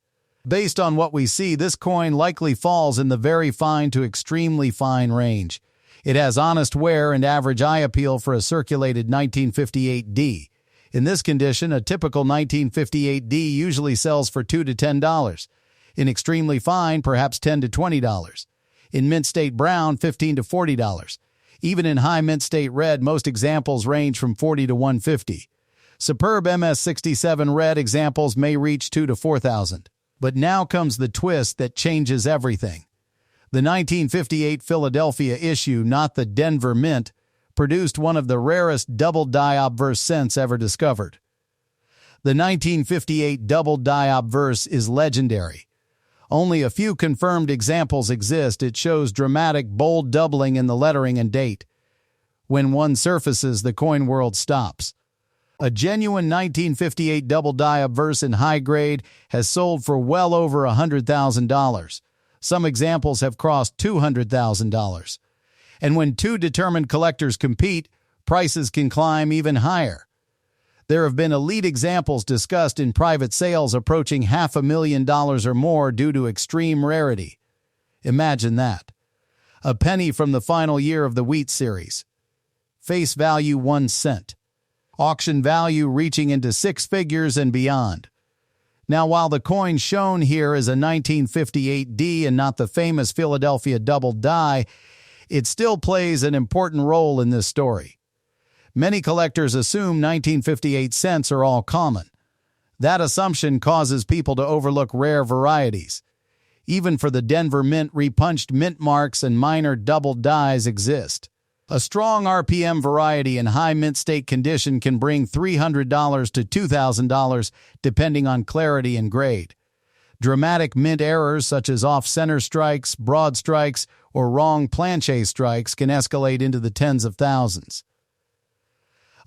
Based on what we see, this coin likely falls in the very fine to extremely fine range. It has honest wear and average eye appeal for a circulated 1958 D. In this condition, a typical 1958 D usually sells for $2 to $10. In extremely fine, perhaps $10 to $20. In mint state brown, $15 to $40. Even in high mint state red, most examples range from $40 to $150. Superb MS67 red examples may reach $2,000 to $4,000. But now comes the twist that changes everything. The 1958 Philadelphia issue, not the Denver Mint, produced one of the rarest double die obverse cents ever discovered. The 1958 double die obverse is legendary. Only a few confirmed examples exist. It shows dramatic, bold doubling in the lettering and date. When one surfaces, the coin world stops. A genuine 1958 double die obverse in high grade has sold for well over $100,000. Some examples have crossed $200,000. And when two determined collectors compete, prices can climb even higher. There have been elite examples discussed in private sales approaching $500,000 or more due to extreme rarity. Imagine that. A penny from the final year of the wheat series. Face value 1 cent. Auction value reaching into six figures and beyond. Now, while the coin shown here is a 1958 D and not the famous Philadelphia double die, it still plays an important role in this story. Many collectors assume 1958 cents are all common. That assumption causes people to overlook rare varieties. Even for the Denver Mint, repunched mint marks and minor double dies exist. A strong RPM variety in high mint state condition can bring $300 to $2,000 depending on clarity and grade. Dramatic mint errors such as off-center strikes, broad strikes, or wrong planchet strikes can escalate into the tens of thousands.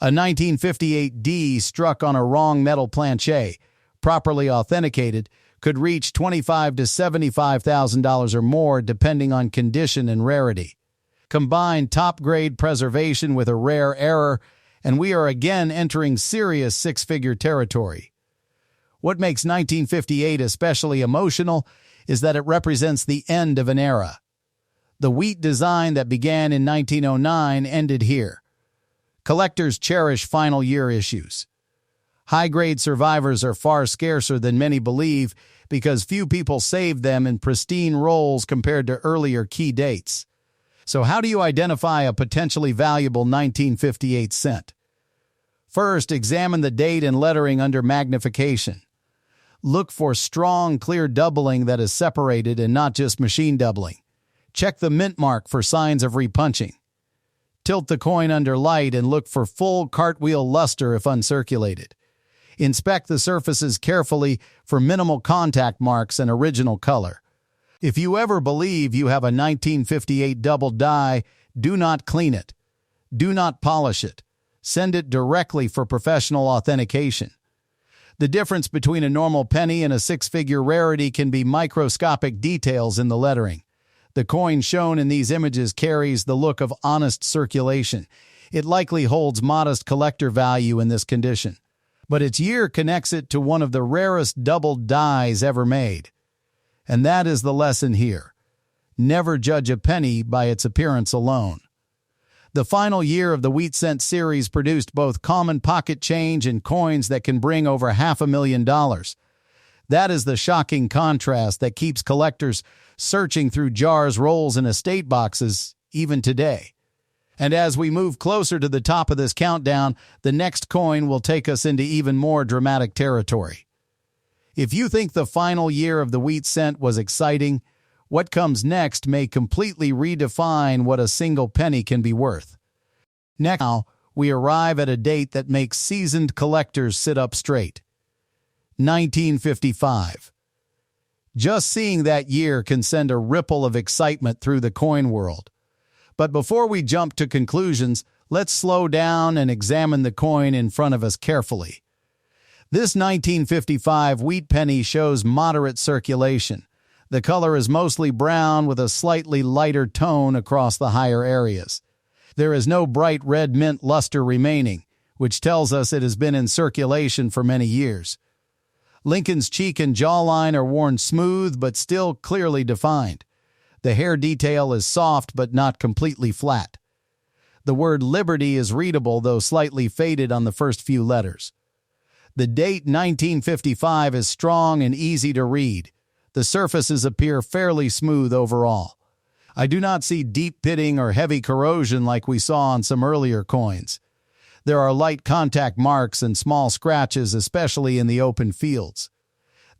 A 1958 D struck on a wrong metal planchet, properly authenticated, could reach $25,000 to $75,000 or more depending on condition and rarity. Combine top-grade preservation with a rare error, and we are again entering serious six-figure territory. What makes 1958 especially emotional is that it represents the end of an era. The wheat design that began in 1909 ended here. Collectors cherish final year issues. High-grade survivors are far scarcer than many believe because few people saved them in pristine rolls compared to earlier key dates. So how do you identify a potentially valuable 1958 cent? First, examine the date and lettering under magnification. Look for strong, clear doubling that is separated and not just machine doubling. Check the mint mark for signs of repunching. Tilt the coin under light and look for full cartwheel luster if uncirculated. Inspect the surfaces carefully for minimal contact marks and original color. If you ever believe you have a 1958 double die, do not clean it. Do not polish it. Send it directly for professional authentication. The difference between a normal penny and a six-figure rarity can be microscopic details in the lettering. The coin shown in these images carries the look of honest circulation. It likely holds modest collector value in this condition, but its year connects it to one of the rarest double dies ever made. And that is the lesson here. Never judge a penny by its appearance alone. The final year of the wheat cent series produced both common pocket change and coins that can bring over $500,000. That is the shocking contrast that keeps collectors searching through jars, rolls, and estate boxes even today. And as we move closer to the top of this countdown, the next coin will take us into even more dramatic territory. If you think the final year of the wheat cent was exciting, what comes next may completely redefine what a single penny can be worth. Now, we arrive at a date that makes seasoned collectors sit up straight. 1955. Just seeing that year can send a ripple of excitement through the coin world. But before we jump to conclusions, let's slow down and examine the coin in front of us carefully. This 1955 wheat penny shows moderate circulation. The color is mostly brown with a slightly lighter tone across the higher areas. There is no bright red mint luster remaining, which tells us it has been in circulation for many years. Lincoln's cheek and jawline are worn smooth but still clearly defined. The hair detail is soft but not completely flat. The word Liberty is readable though slightly faded on the first few letters. The date 1955 is strong and easy to read. The surfaces appear fairly smooth overall. I do not see deep pitting or heavy corrosion like we saw on some earlier coins. There are light contact marks and small scratches, especially in the open fields.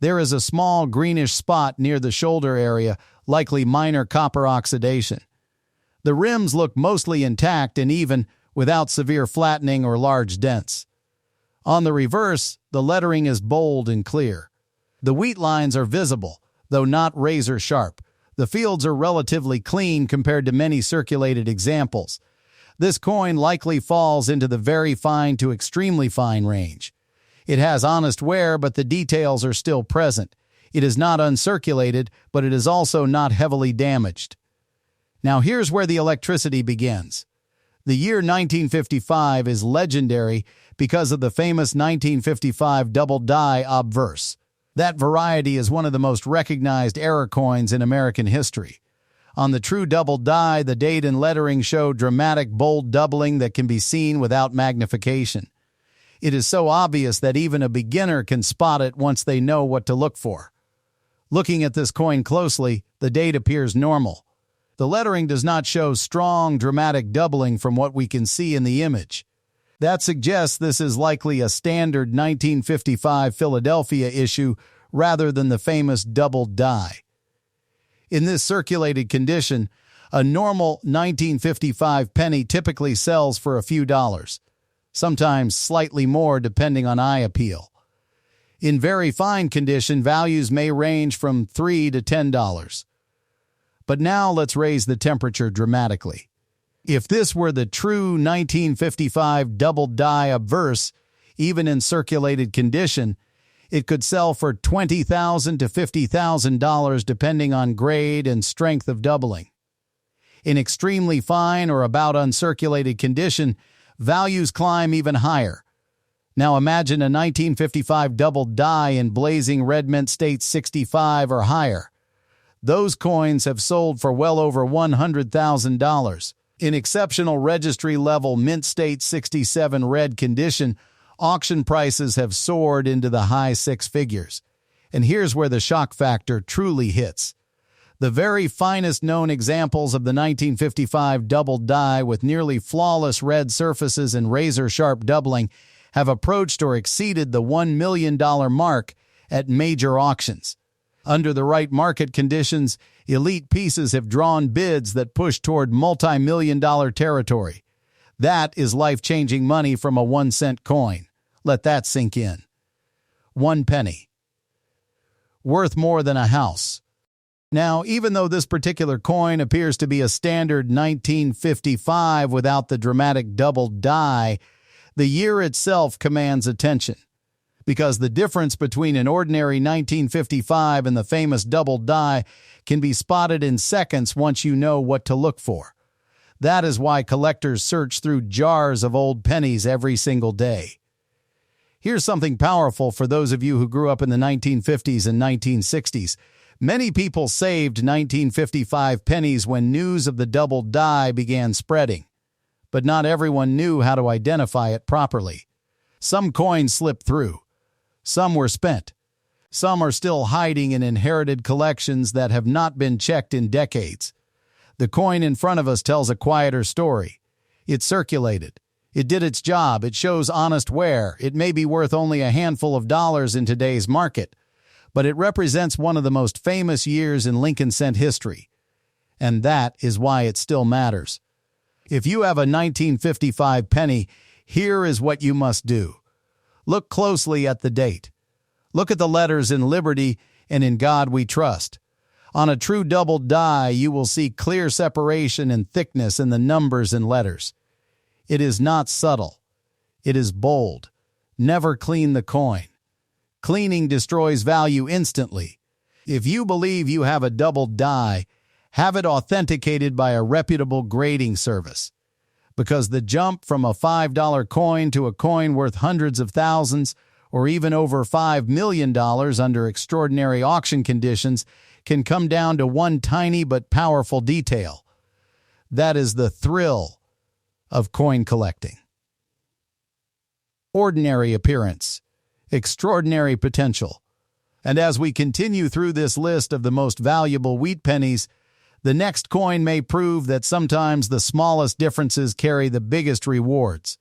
There is a small greenish spot near the shoulder area, likely minor copper oxidation. The rims look mostly intact and even, without severe flattening or large dents. On the reverse, the lettering is bold and clear. The wheat lines are visible, though not razor sharp. The fields are relatively clean compared to many circulated examples. This coin likely falls into the very fine to extremely fine range. It has honest wear, but the details are still present. It is not uncirculated, but it is also not heavily damaged. Now here's where the electricity begins. The year 1955 is legendary because of the famous 1955 double die obverse. That variety is one of the most recognized error coins in American history. On the true double die, the date and lettering show dramatic bold doubling that can be seen without magnification. It is so obvious that even a beginner can spot it once they know what to look for. Looking at this coin closely, the date appears normal. The lettering does not show strong, dramatic doubling from what we can see in the image. That suggests this is likely a standard 1955 Philadelphia issue rather than the famous double die. In this circulated condition, A normal 1955 penny typically sells for a few dollars, sometimes slightly more depending on eye appeal. In very fine condition, values may range from $3 to $10. But now let's raise the temperature dramatically. If this were the true 1955 double die obverse, even in circulated condition, it could sell for $20,000 to $50,000 depending on grade and strength of doubling. In extremely fine or about uncirculated condition, values climb even higher. Now imagine a 1955 double die in blazing red mint state 65 or higher. Those coins have sold for well over $100,000. In exceptional registry-level mint state 67 red condition, auction prices have soared into the high six figures. And here's where the shock factor truly hits. The very finest known examples of the 1955 double die with nearly flawless red surfaces and razor-sharp doubling have approached or exceeded the $1 million mark at major auctions. Under the right market conditions, elite pieces have drawn bids that push toward multi-million-dollar territory. That is life-changing money from a 1-cent coin. Let that sink in. 1 penny. Worth more than a house. Now, even though this particular coin appears to be a standard 1955 without the dramatic double die, the year itself commands attention. Because the difference between an ordinary 1955 and the famous double die can be spotted in seconds once you know what to look for. That is why collectors search through jars of old pennies every single day. Here's something powerful for those of you who grew up in the 1950s and 1960s. Many people saved 1955 pennies when news of the double die began spreading, but not everyone knew how to identify it properly. Some coins slipped through. Some were spent. Some are still hiding in inherited collections that have not been checked in decades. The coin in front of us tells a quieter story. It's circulated. It did its job. It shows honest wear. It may be worth only a handful of dollars in today's market, but it represents one of the most famous years in Lincoln cent history. And that is why it still matters. If you have a 1955 penny, here is what you must do. Look closely at the date. Look at the letters in Liberty and In God We Trust. On a true double die, you will see clear separation and thickness in the numbers and letters. It is not subtle. It is bold. Never clean the coin. Cleaning destroys value instantly. If you believe you have a double die, have it authenticated by a reputable grading service. Because the jump from a $5 coin to a coin worth hundreds of thousands or even over $5 million under extraordinary auction conditions can come down to one tiny but powerful detail. That is the thrill of coin collecting. Ordinary appearance, extraordinary potential. And as we continue through this list of the most valuable wheat pennies, the next coin may prove that sometimes the smallest differences carry the biggest rewards.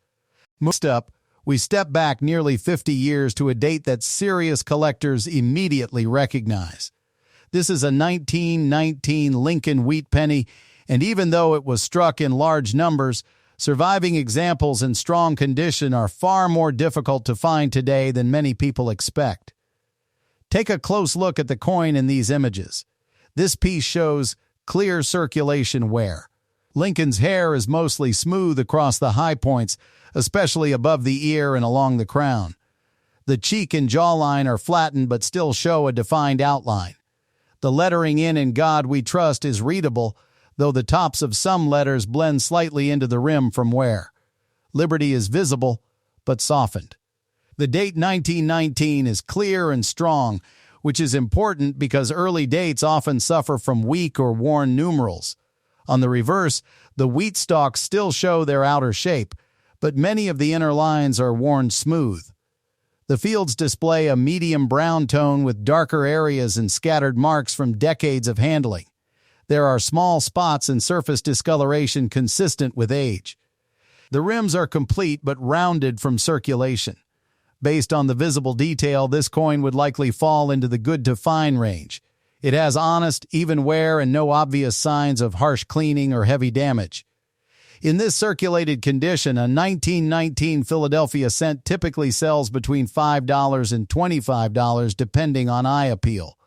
Next up, we step back nearly 50 years to a date that serious collectors immediately recognize. This is a 1919 Lincoln Wheat Penny, and even though it was struck in large numbers, surviving examples in strong condition are far more difficult to find today than many people expect. Take a close look at the coin in these images. This piece shows clear circulation wear. Lincoln's hair is mostly smooth across the high points, especially above the ear and along the crown. The cheek and jawline are flattened but still show a defined outline. The lettering In God We Trust is readable, though the tops of some letters blend slightly into the rim from wear. Liberty is visible, but softened. The date 1919 is clear and strong, which is important because early dates often suffer from weak or worn numerals. On the reverse, the wheat stalks still show their outer shape, but many of the inner lines are worn smooth. The fields display a medium brown tone with darker areas and scattered marks from decades of handling. There are small spots and surface discoloration consistent with age. The rims are complete but rounded from circulation. Based on the visible detail, this coin would likely fall into the good to fine range. It has honest, even wear and no obvious signs of harsh cleaning or heavy damage. In this circulated condition, a 1919 Philadelphia cent typically sells between $5 and $25 depending on eye appeal.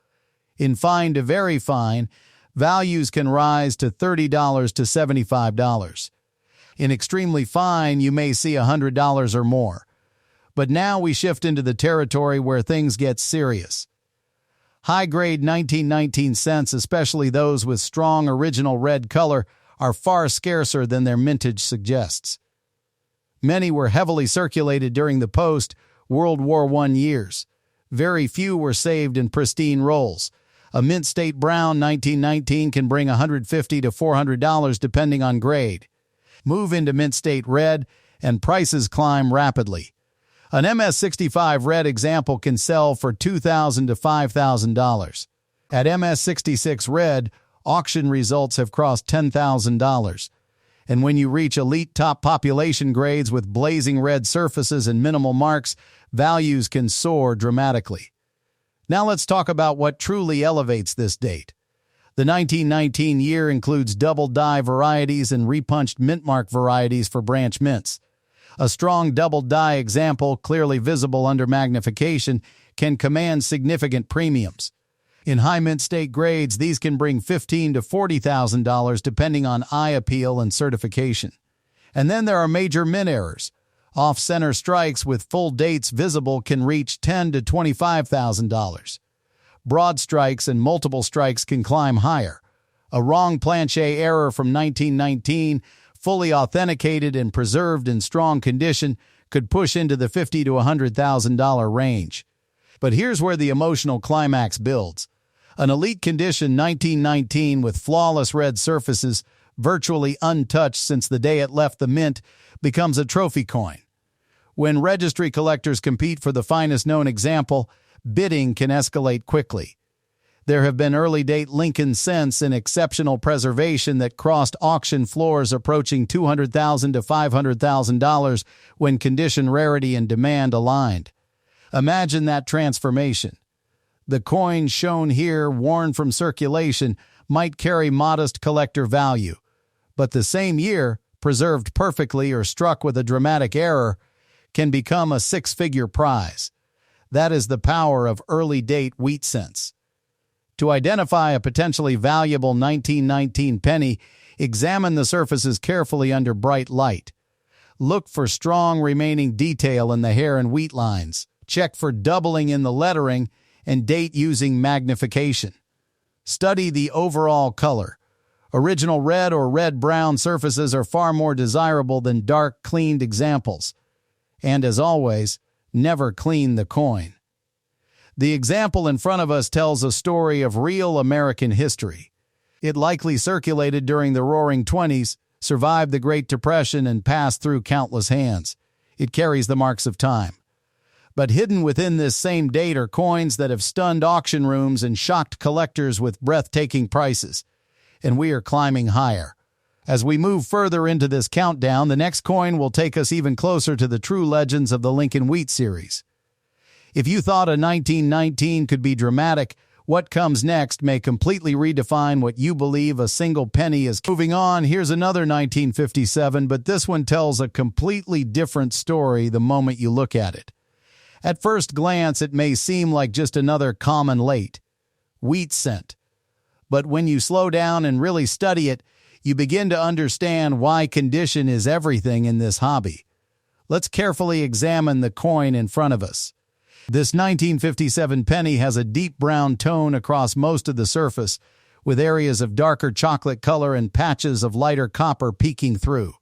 In fine to very fine, values can rise to $30 to $75. In extremely fine, you may see $100 or more. But now we shift into the territory where things get serious. High-grade 1919 cents, especially those with strong original red color, are far scarcer than their mintage suggests. Many were heavily circulated during the post-World War I years. Very few were saved in pristine rolls. A Mint State Brown 1919 can bring $150 to $400 depending on grade. Move into Mint State Red, and prices climb rapidly. An MS-65 Red example can sell for $2,000 to $5,000. At MS-66 Red, auction results have crossed $10,000. And when you reach elite top population grades with blazing red surfaces and minimal marks, values can soar dramatically. Now let's talk about what truly elevates this date. The 1919 year includes double die varieties and repunched mintmark varieties for branch mints. A strong double die example, clearly visible under magnification, can command significant premiums. In high mint state grades, these can bring $15,000 to $40,000 depending on eye appeal and certification. And then there are major mint errors. Off-center strikes with full dates visible can reach $10,000 to $25,000. Broad strikes and multiple strikes can climb higher. A wrong planchet error from 1919, fully authenticated and preserved in strong condition, could push into the $50,000 to $100,000 range. But here's where the emotional climax builds. An elite condition 1919 with flawless red surfaces, virtually untouched since the day it left the mint, becomes a trophy coin. When registry collectors compete for the finest known example, bidding can escalate quickly. There have been early-date Lincoln cents in exceptional preservation that crossed auction floors approaching $200,000 to $500,000 when condition, rarity, and demand aligned. Imagine that transformation. The coin shown here, worn from circulation, might carry modest collector value, but the same year, preserved perfectly or struck with a dramatic error, can become a six-figure prize. That is the power of early-date wheat cents. To identify a potentially valuable 1919 penny, examine the surfaces carefully under bright light. Look for strong remaining detail in the hair and wheat lines. Check for doubling in the lettering and date using magnification. Study the overall color. Original red or red-brown surfaces are far more desirable than dark, cleaned examples. And as always, never clean the coin. The example in front of us tells a story of real American history. It likely circulated during the Roaring '20s, survived the Great Depression, and passed through countless hands. It carries the marks of time. But hidden within this same date are coins that have stunned auction rooms and shocked collectors with breathtaking prices. And we are climbing higher. As we move further into this countdown, the next coin will take us even closer to the true legends of the Lincoln Wheat series. If you thought a 1919 could be dramatic, what comes next may completely redefine what you believe a single penny is. Moving on, here's another 1957, but this one tells a completely different story the moment you look at it. At first glance, it may seem like just another common late wheat cent. But when you slow down and really study it, you begin to understand why condition is everything in this hobby. Let's carefully examine the coin in front of us. This 1957 penny has a deep brown tone across most of the surface, with areas of darker chocolate color and patches of lighter copper peeking through.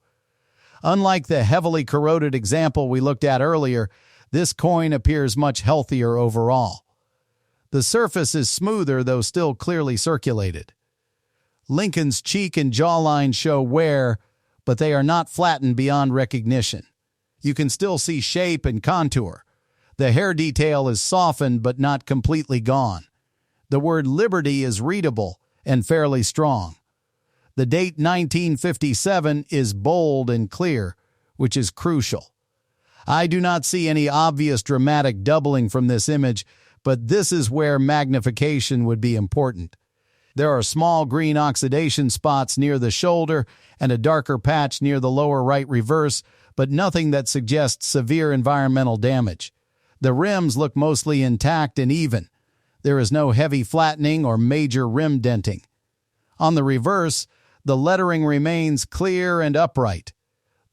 Unlike the heavily corroded example we looked at earlier, this coin appears much healthier overall. The surface is smoother, though still clearly circulated. Lincoln's cheek and jawline show wear, but they are not flattened beyond recognition. You can still see shape and contour. The hair detail is softened but not completely gone. The word Liberty is readable and fairly strong. The date 1957 is bold and clear, which is crucial. I do not see any obvious dramatic doubling from this image, But this is where magnification would be important. There are small green oxidation spots near the shoulder and a darker patch near the lower right reverse, but nothing that suggests severe environmental damage. The rims look mostly intact and even. There is no heavy flattening or major rim denting. On the reverse, the lettering remains clear and upright.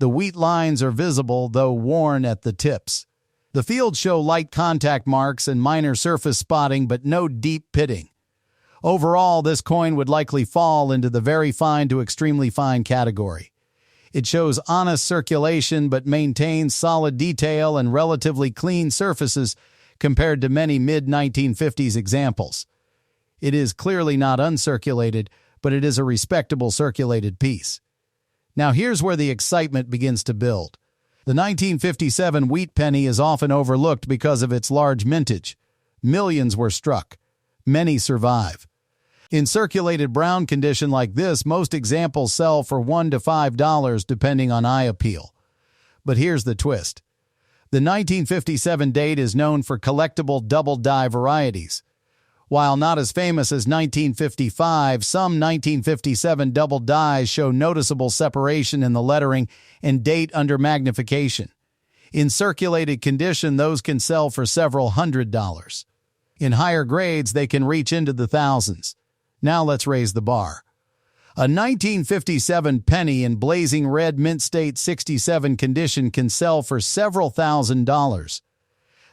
The wheat lines are visible, though worn at the tips. The fields show light contact marks and minor surface spotting, but no deep pitting. Overall, this coin would likely fall into the very fine to extremely fine category. It shows honest circulation but maintains solid detail and relatively clean surfaces compared to many mid-1950s examples. It is clearly not uncirculated, but it is a respectable circulated piece. Now here's where the excitement begins to build. The 1957 wheat penny is often overlooked because of its large mintage. Millions were struck. Many survive. In circulated brown condition like this, most examples sell for $1 to $5 depending on eye appeal. But here's the twist. The 1957 date is known for collectible double-die varieties. While not as famous as 1955, some 1957 double dies show noticeable separation in the lettering and date under magnification. In circulated condition, those can sell for several $100s. In higher grades, they can reach into the thousands. Now let's raise the bar. A 1957 penny in blazing red mint state 67 condition can sell for several $1,000s.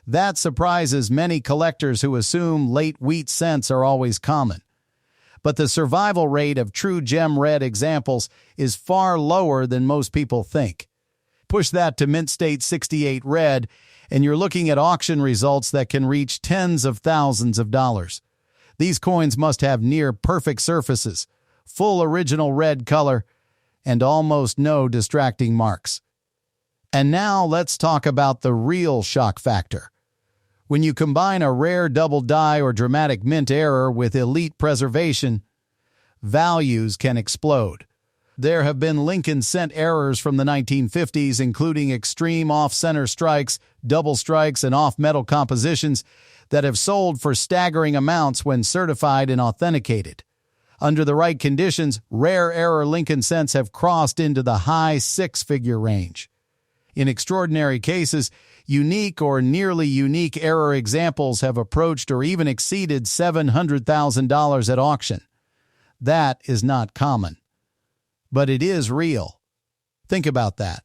That surprises many collectors who assume late wheat cents are always common. But the survival rate of true gem red examples is far lower than most people think. Push that to mint state 68 red, and you're looking at auction results that can reach tens of thousands of dollars. These coins must have near-perfect surfaces, full original red color, and almost no distracting marks. And now let's talk about the real shock factor. When you combine a rare double die or dramatic mint error with elite preservation, values can explode. There have been Lincoln cent errors from the 1950s, including extreme off-center strikes, double strikes, and off-metal compositions that have sold for staggering amounts when certified and authenticated. Under the right conditions, rare error Lincoln cents have crossed into the high six-figure range. In extraordinary cases, unique or nearly unique error examples have approached or even exceeded $700,000 at auction. That is not common. But it is real. Think about that.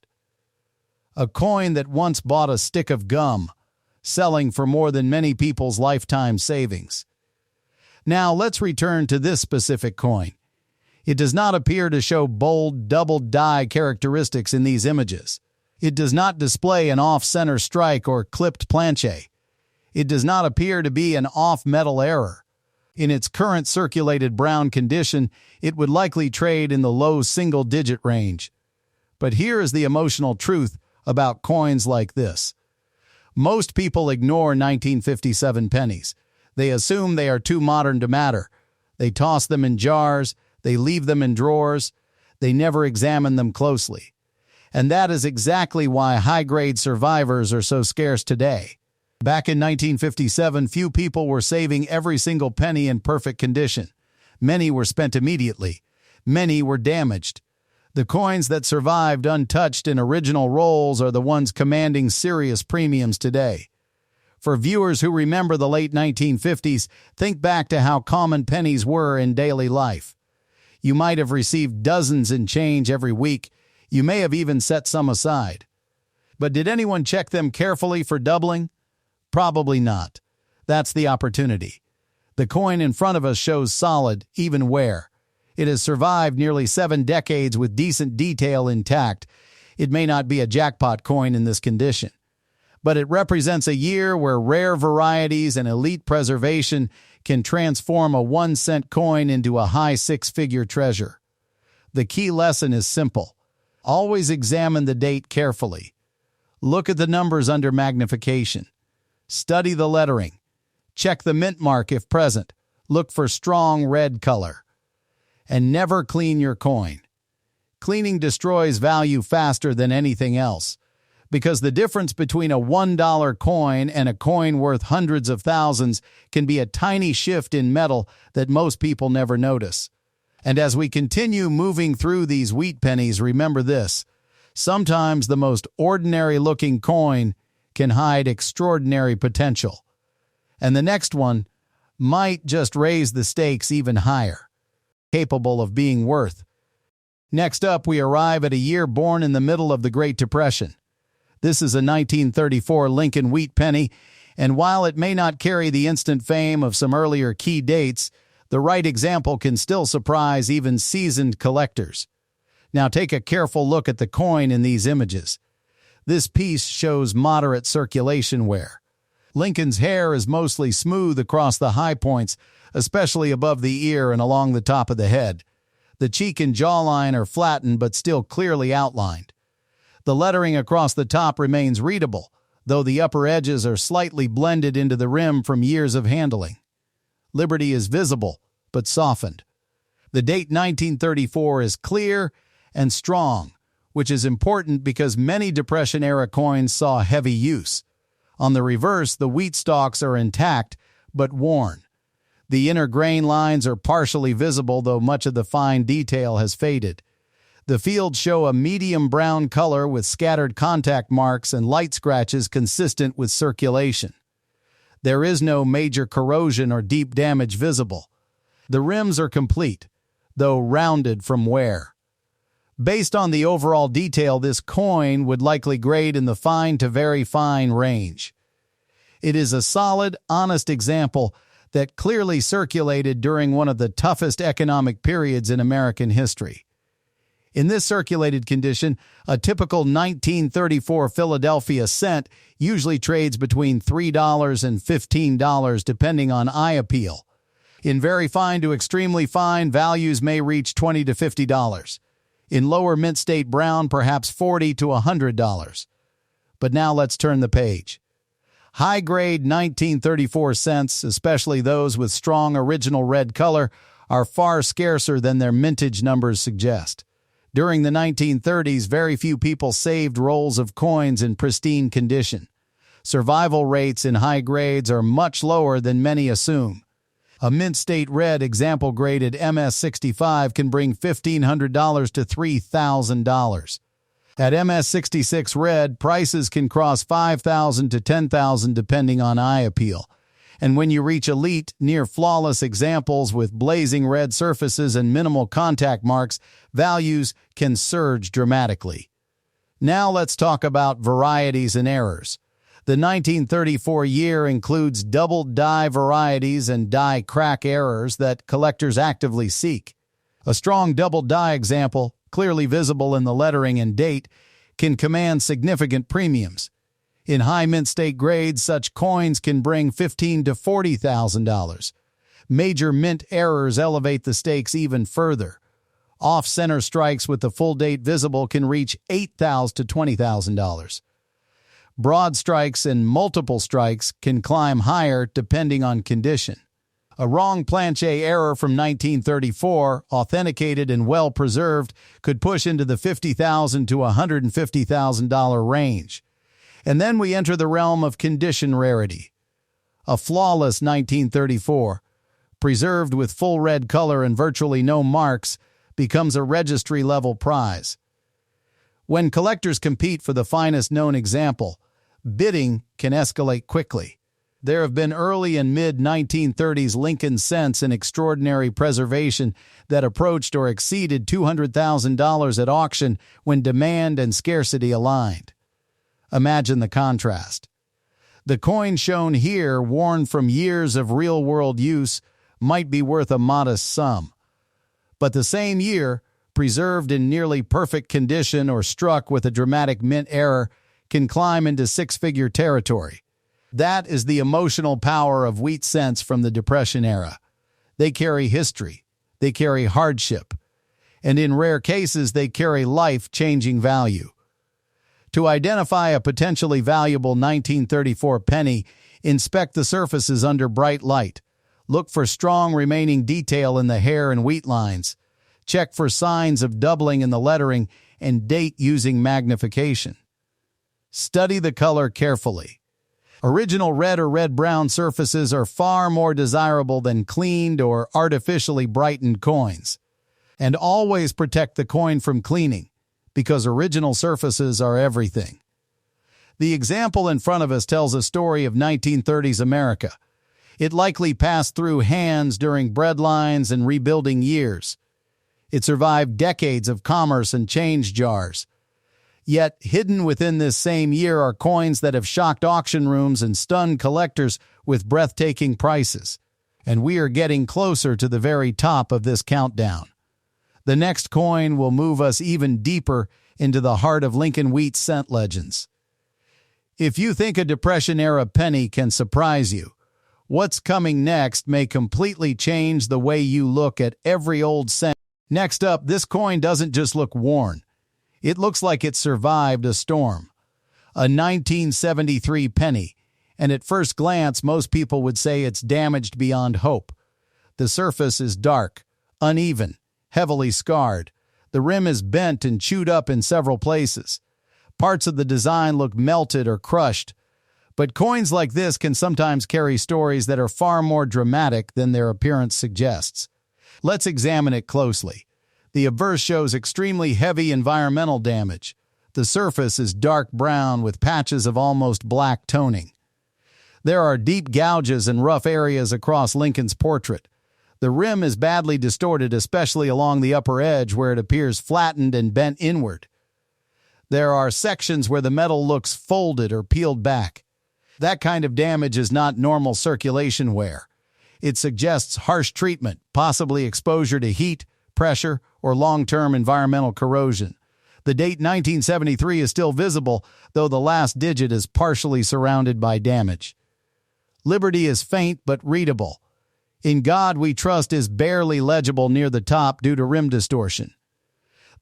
A coin that once bought a stick of gum, selling for more than many people's lifetime savings. Now let's return to this specific coin. It does not appear to show bold double die characteristics in these images. It does not display an off-center strike or clipped planchet. It does not appear to be an off-metal error. In its current circulated brown condition, it would likely trade in the low single-digit range. But here is the emotional truth about coins like this. Most people ignore 1957 pennies. They assume they are too modern to matter. They toss them in jars. They leave them in drawers. They never examine them closely. And that is exactly why high-grade survivors are so scarce today. Back in 1957, few people were saving every single penny in perfect condition. Many were spent immediately. Many were damaged. The coins that survived untouched in original rolls are the ones commanding serious premiums today. For viewers who remember the late 1950s, think back to how common pennies were in daily life. You might have received dozens in change every week. You may have even set some aside. But did anyone check them carefully for doubling? Probably not. That's the opportunity. The coin in front of us shows solid, even wear. It has survived nearly 7 decades with decent detail intact. It may not be a jackpot coin in this condition, but it represents a year where rare varieties and elite preservation can transform a 1-cent coin into a high six-figure treasure. The key lesson is simple. Always examine the date carefully. Look at the numbers under magnification. Study the lettering. Check the mint mark if present. Look for strong red color. And never clean your coin. Cleaning destroys value faster than anything else. because the difference between a $1 coin and a coin worth hundreds of thousands can be a tiny shift in metal that most people never notice. And as we continue moving through these wheat pennies, remember this: sometimes the most ordinary-looking coin can hide extraordinary potential. And the next one might just raise the stakes even higher, capable of being worth. Next up, we arrive at a year born in the middle of the Great Depression. This is a 1934 Lincoln Wheat Penny, and while it may not carry the instant fame of some earlier key dates, the right example can still surprise even seasoned collectors. Now take a careful look at the coin in these images. This piece shows moderate circulation wear. Lincoln's hair is mostly smooth across the high points, especially above the ear and along the top of the head. The cheek and jawline are flattened but still clearly outlined. The lettering across the top remains readable, though the upper edges are slightly blended into the rim from years of handling. Liberty is visible, but softened. The date 1934 is clear and strong, which is important because many Depression-era coins saw heavy use. On the reverse, the wheat stalks are intact, but worn. The inner grain lines are partially visible, though much of the fine detail has faded. The fields show a medium brown color with scattered contact marks and light scratches consistent with circulation. There is no major corrosion or deep damage visible. The rims are complete, though rounded from wear. Based on the overall detail, this coin would likely grade in the fine to very fine range. It is a solid, honest example that clearly circulated during one of the toughest economic periods in American history. In this circulated condition, a typical 1934 Philadelphia cent usually trades between $3 and $15 depending on eye appeal. In very fine to extremely fine, values may reach $20 to $50. In lower mint state brown, perhaps $40 to $100. But now let's turn the page. High-grade 1934 cents, especially those with strong original red color, are far scarcer than their mintage numbers suggest. During the 1930s, very few people saved rolls of coins in pristine condition. Survival rates in high grades are much lower than many assume. A mint state red example-graded MS-65 can bring $1,500 to $3,000. At MS-66 red, prices can cross $5,000 to $10,000 depending on eye appeal. And when you reach elite, near-flawless examples with blazing red surfaces and minimal contact marks, values can surge dramatically. Now let's talk about varieties and errors. The 1934 year includes double die varieties and die crack errors that collectors actively seek. A strong double die example, clearly visible in the lettering and date, can command significant premiums. In high mint state grades, such coins can bring $15,000 to $40,000. Major mint errors elevate the stakes even further. Off-center strikes with the full date visible can reach $8,000 to $20,000. Broad strikes and multiple strikes can climb higher depending on condition. A wrong planchet error from 1934, authenticated and well preserved, could push into the $50,000 to $150,000 range. And then we enter the realm of condition rarity. A flawless 1934, preserved with full red color and virtually no marks, becomes a registry-level prize. When collectors compete for the finest known example, bidding can escalate quickly. There have been early and mid-1930s Lincoln cents in extraordinary preservation that approached or exceeded $200,000 at auction when demand and scarcity aligned. Imagine the contrast. The coin shown here, worn from years of real-world use, might be worth a modest sum. But the same year, preserved in nearly perfect condition or struck with a dramatic mint error, can climb into six-figure territory. That is the emotional power of wheat cents from the Depression era. They carry history, they carry hardship, and in rare cases they carry life-changing value. To identify a potentially valuable 1934 penny, inspect the surfaces under bright light. Look for strong remaining detail in the hair and wheat lines. Check for signs of doubling in the lettering and date using magnification. Study the color carefully. Original red or red-brown surfaces are far more desirable than cleaned or artificially brightened coins. And always protect the coin from cleaning, because original surfaces are everything. The example in front of us tells a story of 1930s America. It likely passed through hands during breadlines and rebuilding years. It survived decades of commerce and change jars. Yet, hidden within this same year are coins that have shocked auction rooms and stunned collectors with breathtaking prices. And we are getting closer to the very top of this countdown. The next coin will move us even deeper into the heart of Lincoln Wheat cent legends. If you think a Depression-era penny can surprise you, what's coming next may completely change the way you look at every old cent. Next up, this coin doesn't just look worn. It looks like it survived a storm. A 1973 penny, and at first glance most people would say it's damaged beyond hope. The surface is dark, uneven, heavily scarred. The rim is bent and chewed up in several places. Parts of the design look melted or crushed. But coins like this can sometimes carry stories that are far more dramatic than their appearance suggests. Let's examine it closely. The obverse shows extremely heavy environmental damage. The surface is dark brown with patches of almost black toning. There are deep gouges and rough areas across Lincoln's portrait. The rim is badly distorted, especially along the upper edge where it appears flattened and bent inward. There are sections where the metal looks folded or peeled back. That kind of damage is not normal circulation wear. It suggests harsh treatment, possibly exposure to heat, pressure, or long-term environmental corrosion. The date 1973 is still visible, though the last digit is partially surrounded by damage. Liberty is faint but readable. In God We Trust is barely legible near the top due to rim distortion.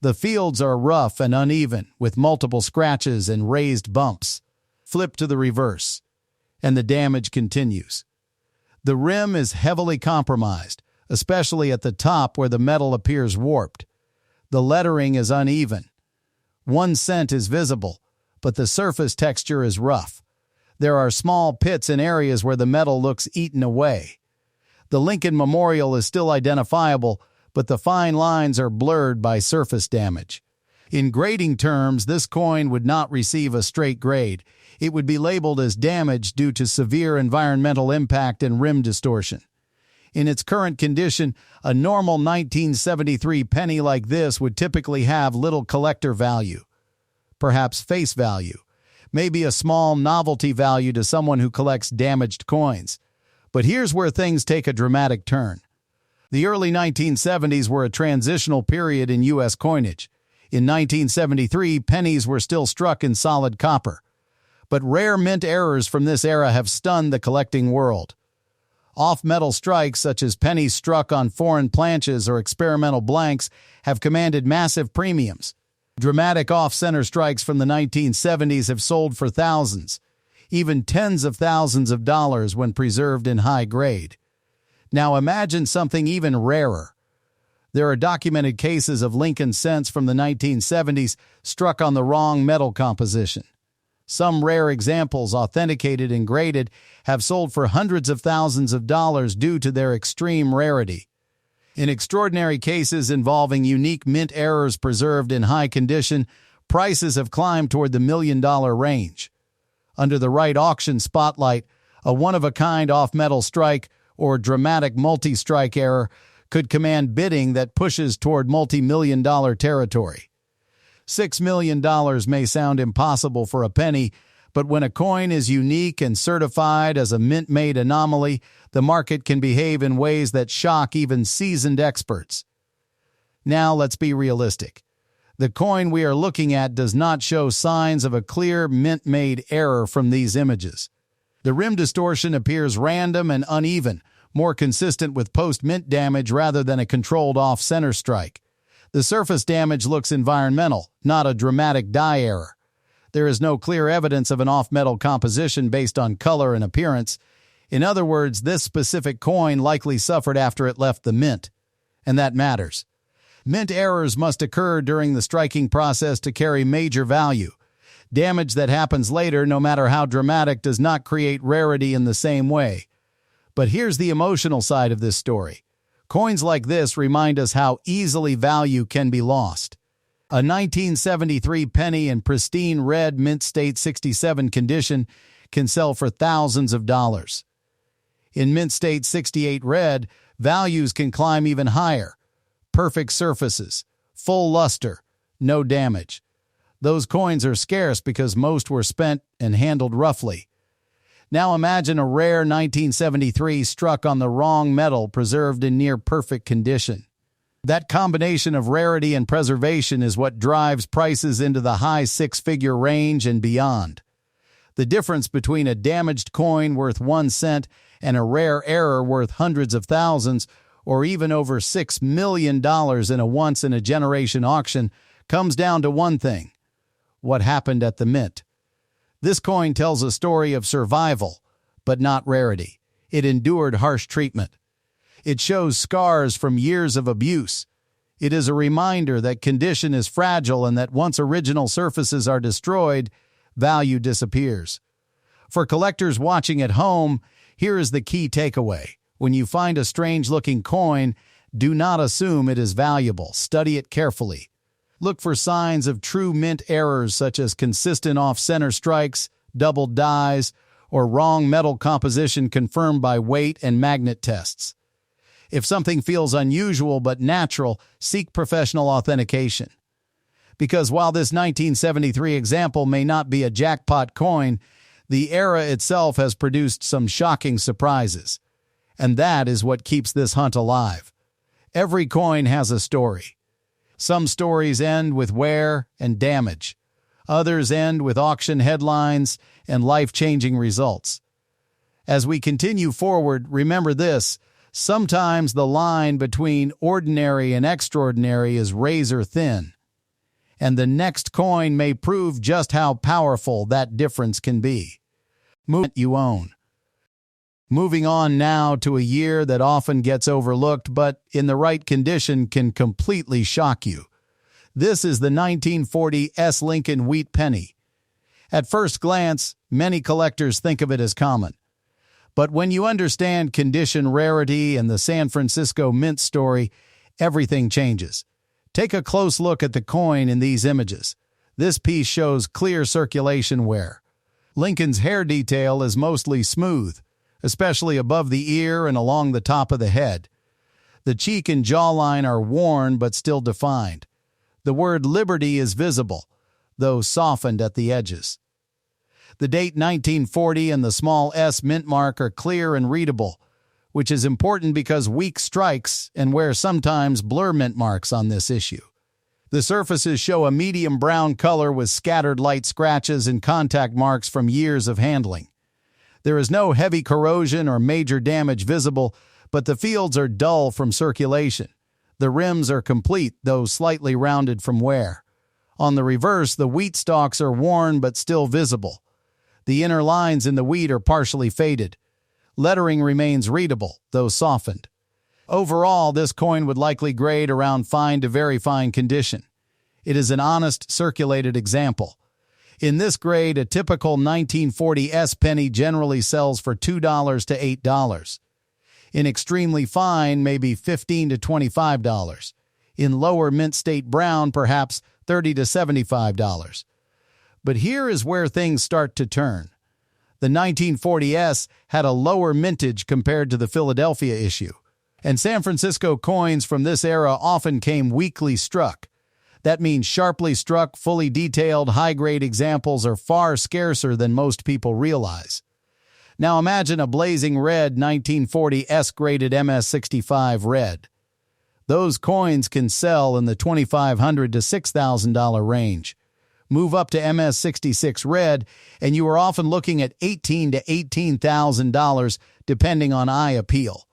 The fields are rough and uneven, with multiple scratches and raised bumps. Flip to the reverse, and the damage continues. The rim is heavily compromised, especially at the top where the metal appears warped. The lettering is uneven. 1 cent is visible, but the surface texture is rough. There are small pits in areas where the metal looks eaten away. The Lincoln Memorial is still identifiable, but the fine lines are blurred by surface damage. In grading terms, this coin would not receive a straight grade. It would be labeled as damaged due to severe environmental impact and rim distortion. In its current condition, a normal 1973 penny like this would typically have little collector value. Perhaps face value. Maybe a small novelty value to someone who collects damaged coins. But here's where things take a dramatic turn. The early 1970s were a transitional period in U.S. coinage. In 1973, pennies were still struck in solid copper. But rare mint errors from this era have stunned the collecting world. Off-metal strikes, such as pennies struck on foreign planches or experimental blanks, have commanded massive premiums. Dramatic off-center strikes from the 1970s have sold for thousands, even tens of thousands of dollars when preserved in high grade. Now imagine something even rarer. There are documented cases of Lincoln cents from the 1970s struck on the wrong metal composition. Some rare examples, authenticated and graded, have sold for hundreds of thousands of dollars due to their extreme rarity. In extraordinary cases involving unique mint errors preserved in high condition, prices have climbed toward the $1 million range. Under the right auction spotlight, a one-of-a-kind off-metal strike or dramatic multi-strike error could command bidding that pushes toward multi-million-dollar territory. $6 million may sound impossible for a penny, but when a coin is unique and certified as a mint-made anomaly, the market can behave in ways that shock even seasoned experts. Now let's be realistic. The coin we are looking at does not show signs of a clear mint-made error from these images. The rim distortion appears random and uneven, more consistent with post-mint damage rather than a controlled off-center strike. The surface damage looks environmental, not a dramatic die error. There is no clear evidence of an off-metal composition based on color and appearance. In other words, this specific coin likely suffered after it left the mint. And that matters. Mint errors must occur during the striking process to carry major value. Damage that happens later, no matter how dramatic, does not create rarity in the same way. But here's the emotional side of this story. Coins like this remind us how easily value can be lost. A 1973 penny in pristine red mint state 67 condition can sell for thousands of dollars. In mint state 68 red, values can climb even higher. Perfect surfaces, full luster, no damage. Those coins are scarce because most were spent and handled roughly. Now imagine a rare 1973 struck on the wrong metal, preserved in near-perfect condition. That combination of rarity and preservation is what drives prices into the high six-figure range and beyond. The difference between a damaged coin worth 1 cent and a rare error worth hundreds of thousands, or even over $6 million in a once-in-a-generation auction, comes down to one thing: what happened at the mint. This coin tells a story of survival, but not rarity. It endured harsh treatment. It shows scars from years of abuse. It is a reminder that condition is fragile and that once original surfaces are destroyed, value disappears. For collectors watching at home, here is the key takeaway. When you find a strange-looking coin, do not assume it is valuable. Study it carefully. Look for signs of true mint errors such as consistent off-center strikes, doubled dies, or wrong metal composition confirmed by weight and magnet tests. If something feels unusual but natural, seek professional authentication. Because while this 1973 example may not be a jackpot coin, the era itself has produced some shocking surprises. And that is what keeps this hunt alive. Every coin has a story. Some stories end with wear and damage. Others end with auction headlines and life-changing results. As we continue forward, remember this: sometimes the line between ordinary and extraordinary is razor thin, and the next coin may prove just how powerful that difference can be. Movement you own. Moving on now to a year that often gets overlooked, but in the right condition can completely shock you. This is the 1940 Lincoln Wheat Penny. At first glance, many collectors think of it as common. But when you understand condition, rarity, and the San Francisco Mint story, everything changes. Take a close look at the coin in these images. This piece shows clear circulation wear. Lincoln's hair detail is mostly smooth, especially above the ear and along the top of the head. The cheek and jawline are worn but still defined. The word Liberty is visible, though softened at the edges. The date 1940 and the small S mint mark are clear and readable, which is important because weak strikes and wear sometimes blur mint marks on this issue. The surfaces show a medium brown color with scattered light scratches and contact marks from years of handling. There is no heavy corrosion or major damage visible, but the fields are dull from circulation. The rims are complete, though slightly rounded from wear. On the reverse, the wheat stalks are worn but still visible. The inner lines in the wheat are partially faded. Lettering remains readable, though softened. Overall, this coin would likely grade around fine to very fine condition. It is an honest, circulated example. In this grade, a typical 1940 S penny generally sells for $2 to $8. In extremely fine, maybe $15 to $25. In lower mint state brown, perhaps $30 to $75. But here is where things start to turn. The 1940 S had a lower mintage compared to the Philadelphia issue, and San Francisco coins from this era often came weakly struck. That means sharply struck, fully detailed, high-grade examples are far scarcer than most people realize. Now imagine a blazing red 1940 S-graded MS-65 red. Those coins can sell in the $2,500 to $6,000 range. Move up to MS-66 red, and you are often looking at $18,000 to $18,000, depending on eye appeal.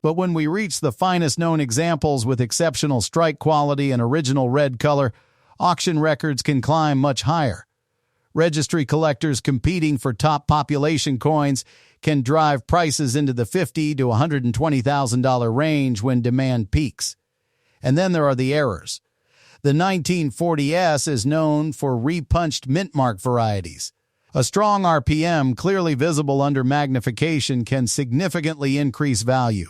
But when we reach the finest known examples with exceptional strike quality and original red color, auction records can climb much higher. Registry collectors competing for top population coins can drive prices into the $50,000 to $120,000 range when demand peaks. And then there are the errors. The 1940s is known for repunched mintmark varieties. A strong RPM, clearly visible under magnification, can significantly increase value.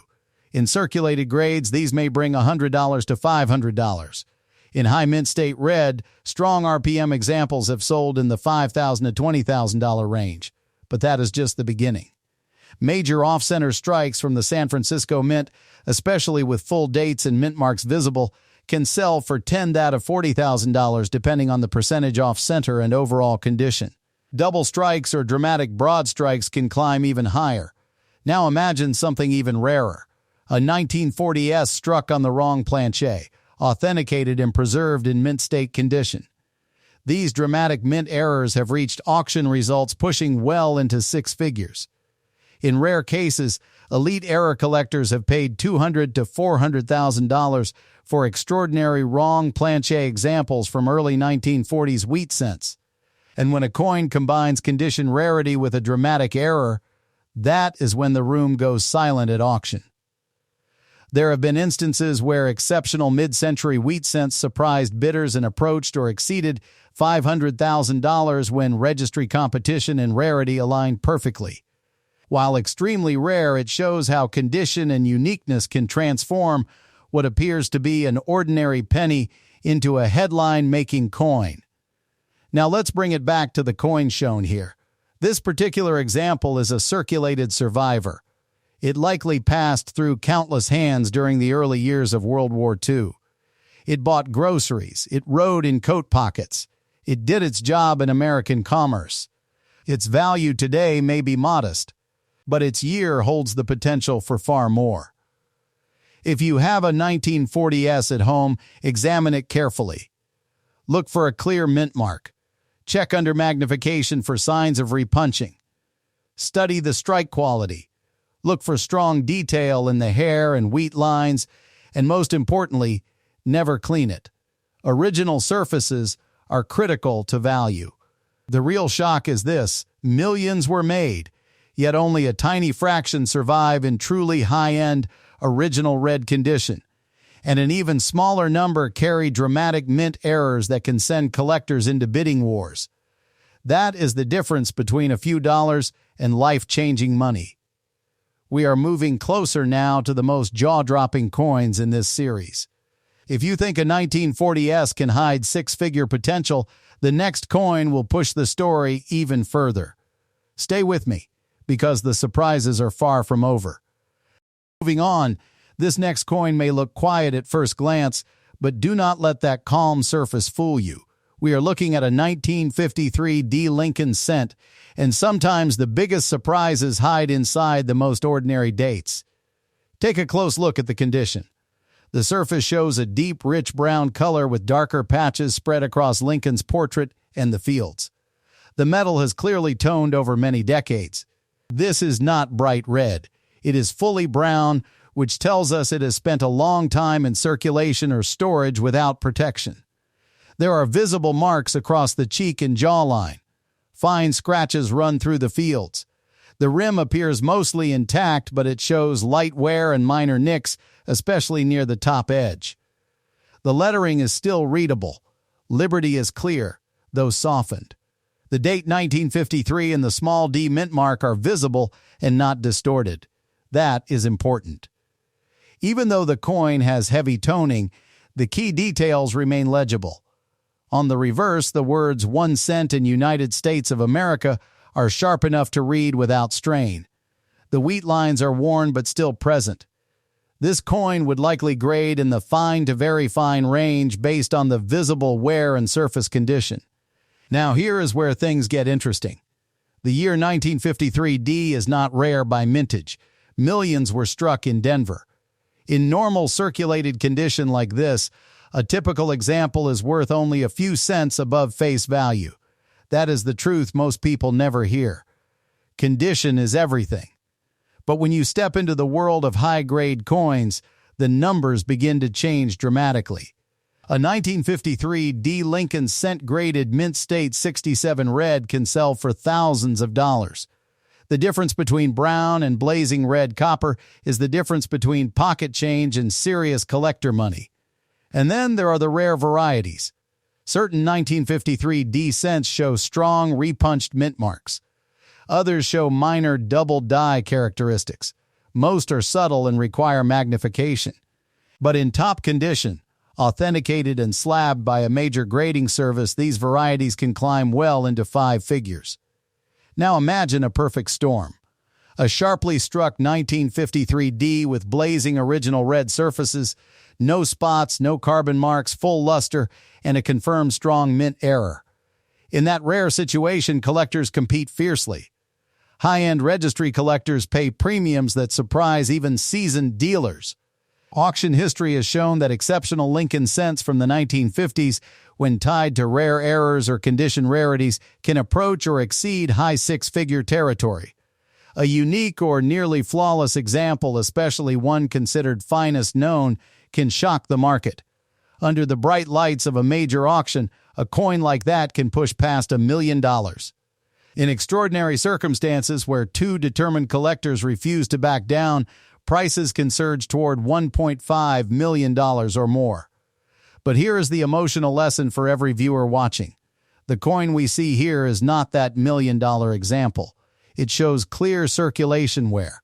In circulated grades, these may bring $100 to $500. In high mint state red, strong RPM examples have sold in the $5,000 to $20,000 range. But that is just the beginning. Major off-center strikes from the San Francisco Mint, especially with full dates and mint marks visible, can sell for $10,000 to $40,000 depending on the percentage off-center and overall condition. Double strikes or dramatic broad strikes can climb even higher. Now imagine something even rarer. A 1940s struck on the wrong planchet, authenticated and preserved in mint state condition. These dramatic mint errors have reached auction results pushing well into six figures. In rare cases, elite error collectors have paid $200,000 to $400,000 for extraordinary wrong planchet examples from early 1940s wheat cents. And when a coin combines condition rarity with a dramatic error, that is when the room goes silent at auction. There have been instances where exceptional mid-century wheat cents surprised bidders and approached or exceeded $500,000 when registry competition and rarity aligned perfectly. While extremely rare, it shows how condition and uniqueness can transform what appears to be an ordinary penny into a headline-making coin. Now let's bring it back to the coin shown here. This particular example is a circulated survivor. It likely passed through countless hands during the early years of World War II. It bought groceries. It rode in coat pockets. It did its job in American commerce. Its value today may be modest, but its year holds the potential for far more. If you have a 1940s at home, examine it carefully. Look for a clear mint mark. Check under magnification for signs of repunching. Study the strike quality. Look for strong detail in the hair and wheat lines, and most importantly, never clean it. Original surfaces are critical to value. The real shock is this: millions were made, yet only a tiny fraction survive in truly high-end, original red condition, and an even smaller number carry dramatic mint errors that can send collectors into bidding wars. That is the difference between a few dollars and life-changing money. We are moving closer now to the most jaw-dropping coins in this series. If you think a 1940s can hide six-figure potential, the next coin will push the story even further. Stay with me, because the surprises are far from over. Moving on, this next coin may look quiet at first glance, but do not let that calm surface fool you. We are looking at a 1953 D. Lincoln cent, and sometimes the biggest surprises hide inside the most ordinary dates. Take a close look at the condition. The surface shows a deep, rich brown color with darker patches spread across Lincoln's portrait and the fields. The metal has clearly toned over many decades. This is not bright red. It is fully brown, which tells us it has spent a long time in circulation or storage without protection. There are visible marks across the cheek and jawline. Fine scratches run through the fields. The rim appears mostly intact, but it shows light wear and minor nicks, especially near the top edge. The lettering is still readable. Liberty is clear, though softened. The date 1953 and the small d mint mark are visible and not distorted. That is important. Even though the coin has heavy toning, the key details remain legible. On the reverse, the words 1 cent in United States of America are sharp enough to read without strain. The wheat lines are worn but still present. This coin would likely grade in the fine to very fine range based on the visible wear and surface condition. Now here is where things get interesting. The year 1953 D is not rare by mintage. Millions were struck in Denver. In normal circulated condition like this, a typical example is worth only a few cents above face value. That is the truth most people never hear. Condition is everything. But when you step into the world of high-grade coins, the numbers begin to change dramatically. A 1953 D. Lincoln cent-graded mint state 67 red can sell for thousands of dollars. The difference between brown and blazing red copper is the difference between pocket change and serious collector money. And then there are the rare varieties. Certain 1953 D cents show strong repunched mint marks. Others show minor double die characteristics. Most are subtle and require magnification. But in top condition, authenticated and slabbed by a major grading service, these varieties can climb well into 5 figures. Now imagine a perfect storm. A sharply struck 1953 D with blazing original red surfaces, no spots, no carbon marks, full luster, and a confirmed strong mint error. In that rare situation, collectors compete fiercely. High-end registry collectors pay premiums that surprise even seasoned dealers. Auction history has shown that exceptional Lincoln cents from the 1950s, when tied to rare errors or condition rarities, can approach or exceed high 6-figure territory. A unique or nearly flawless example, especially one considered finest known, can shock the market. Under the bright lights of a major auction, a coin like that can push past $1 million. In extraordinary circumstances where 2 determined collectors refuse to back down, prices can surge toward $1.5 million or more. But here is the emotional lesson for every viewer watching. The coin we see here is not that $1 million example. It shows clear circulation wear.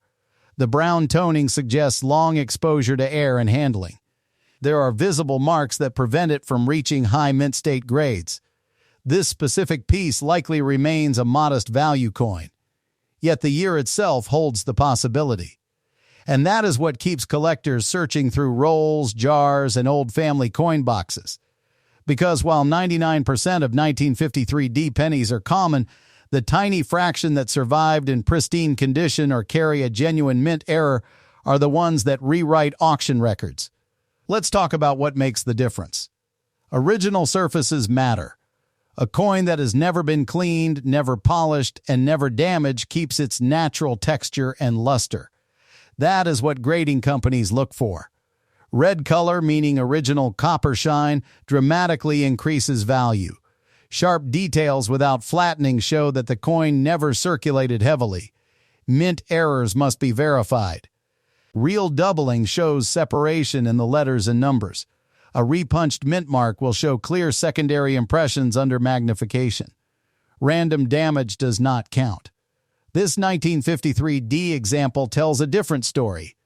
The brown toning suggests long exposure to air and handling. There are visible marks that prevent it from reaching high mint state grades. This specific piece likely remains a modest value coin. Yet the year itself holds the possibility. And that is what keeps collectors searching through rolls, jars, and old family coin boxes. Because while 99% of 1953 D pennies are common, the tiny fraction that survived in pristine condition or carry a genuine mint error are the ones that rewrite auction records. Let's talk about what makes the difference. Original surfaces matter. A coin that has never been cleaned, never polished, and never damaged keeps its natural texture and luster. That is what grading companies look for. Red color, meaning original copper shine, dramatically increases value. Sharp details without flattening show that the coin never circulated heavily. Mint errors must be verified. Real doubling shows separation in the letters and numbers. A repunched mint mark will show clear secondary impressions under magnification. Random damage does not count. This 1953 D example tells a different story.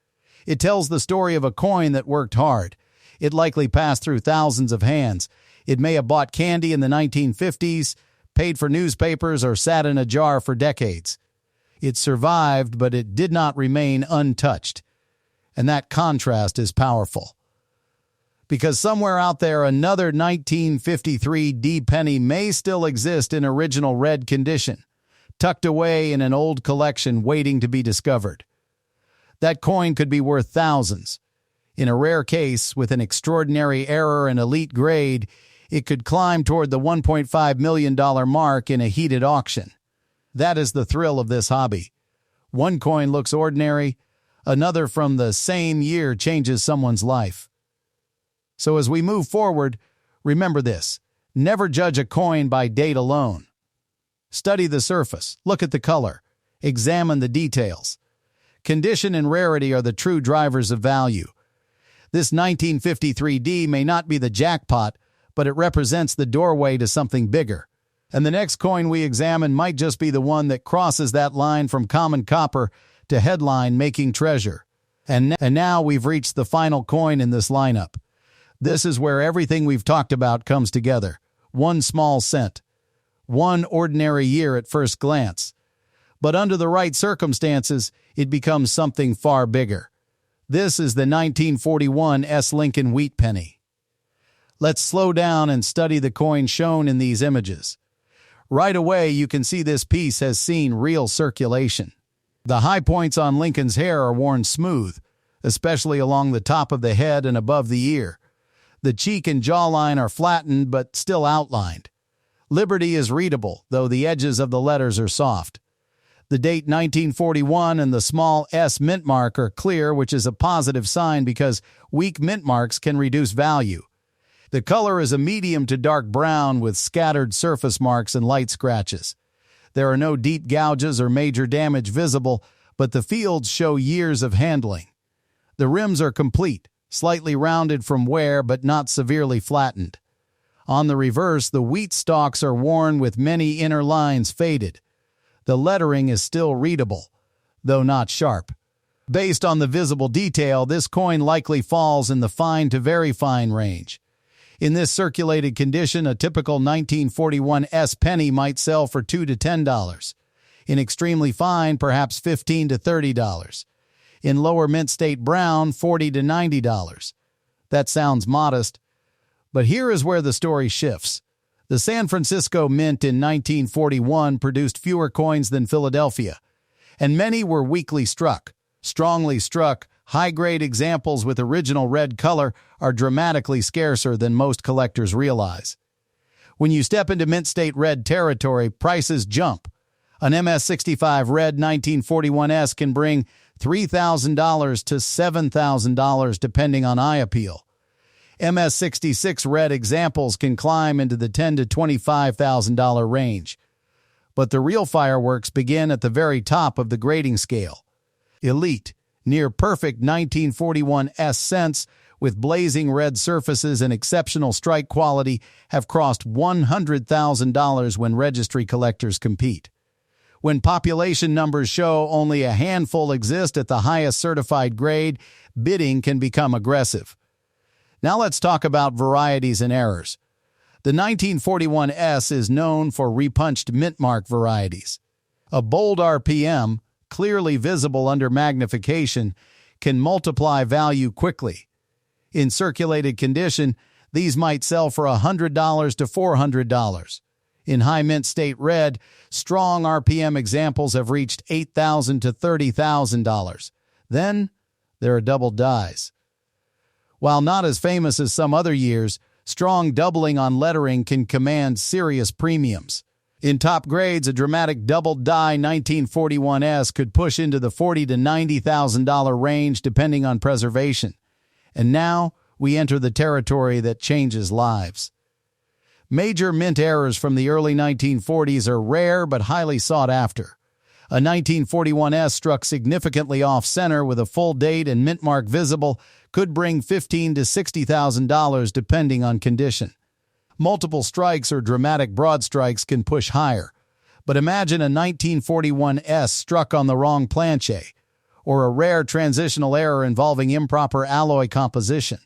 It tells the story of a coin that worked hard. It likely passed through thousands of hands. It may have bought candy in the 1950s, paid for newspapers, or sat in a jar for decades. It survived, but it did not remain untouched. And that contrast is powerful. Because somewhere out there, another 1953 D penny may still exist in original red condition, tucked away in an old collection waiting to be discovered. That coin could be worth thousands. In a rare case, with an extraordinary error and elite grade, it could climb toward the $1.5 million mark in a heated auction. That is the thrill of this hobby. One coin looks ordinary, another from the same year changes someone's life. So as we move forward, remember this: never judge a coin by date alone. Study the surface, look at the color, examine the details. Condition and rarity are the true drivers of value. This 1953 D may not be the jackpot, but it represents the doorway to something bigger. And the next coin we examine might just be the one that crosses that line from common copper to headline-making treasure. And now we've reached the final coin in this lineup. This is where everything we've talked about comes together. One small cent. One ordinary year at first glance. But under the right circumstances, it becomes something far bigger. This is the 1941 Lincoln Wheat Penny. Let's slow down and study the coin shown in these images. Right away, you can see this piece has seen real circulation. The high points on Lincoln's hair are worn smooth, especially along the top of the head and above the ear. The cheek and jawline are flattened but still outlined. Liberty is readable, though the edges of the letters are soft. The date 1941 and the small S mint mark are clear, which is a positive sign because weak mint marks can reduce value. The color is a medium to dark brown with scattered surface marks and light scratches. There are no deep gouges or major damage visible, but the fields show years of handling. The rims are complete, slightly rounded from wear but not severely flattened. On the reverse, the wheat stalks are worn with many inner lines faded. The lettering is still readable, though not sharp. Based on the visible detail, this coin likely falls in the fine to very fine range. In this circulated condition, a typical 1941 S penny might sell for $2 to $10. In extremely fine, perhaps $15 to $30. In lower mint state brown, $40 to $90. That sounds modest, but here is where the story shifts. The San Francisco Mint in 1941 produced fewer coins than Philadelphia, and many were weakly struck. Strongly struck, high-grade examples with original red color are dramatically scarcer than most collectors realize. When you step into mint state red territory, prices jump. An MS-65 red 1941S can bring $3,000 to $7,000 depending on eye appeal. MS-66 red examples can climb into the $10,000 to $25,000 range. But the real fireworks begin at the very top of the grading scale. Elite, near-perfect 1941 S cents with blazing red surfaces and exceptional strike quality have crossed $100,000 when registry collectors compete. When population numbers show only a handful exist at the highest certified grade, bidding can become aggressive. Now let's talk about varieties and errors. The 1941 S is known for repunched mintmark varieties. A bold RPM, clearly visible under magnification, can multiply value quickly. In circulated condition, these might sell for $100 to $400. In high mint state red, strong RPM examples have reached $8,000 to $30,000. Then, there are double dies. While not as famous as some other years, strong doubling on lettering can command serious premiums. In top grades, a dramatic double-die 1941S could push into the $40,000 to $90,000 range depending on preservation. And now, we enter the territory that changes lives. Major mint errors from the early 1940s are rare but highly sought after. A 1941S struck significantly off-center with a full date and mint mark visible could bring $15,000 to $60,000 depending on condition. Multiple strikes or dramatic broad strikes can push higher, but imagine a 1941S struck on the wrong planchet, or a rare transitional error involving improper alloy composition.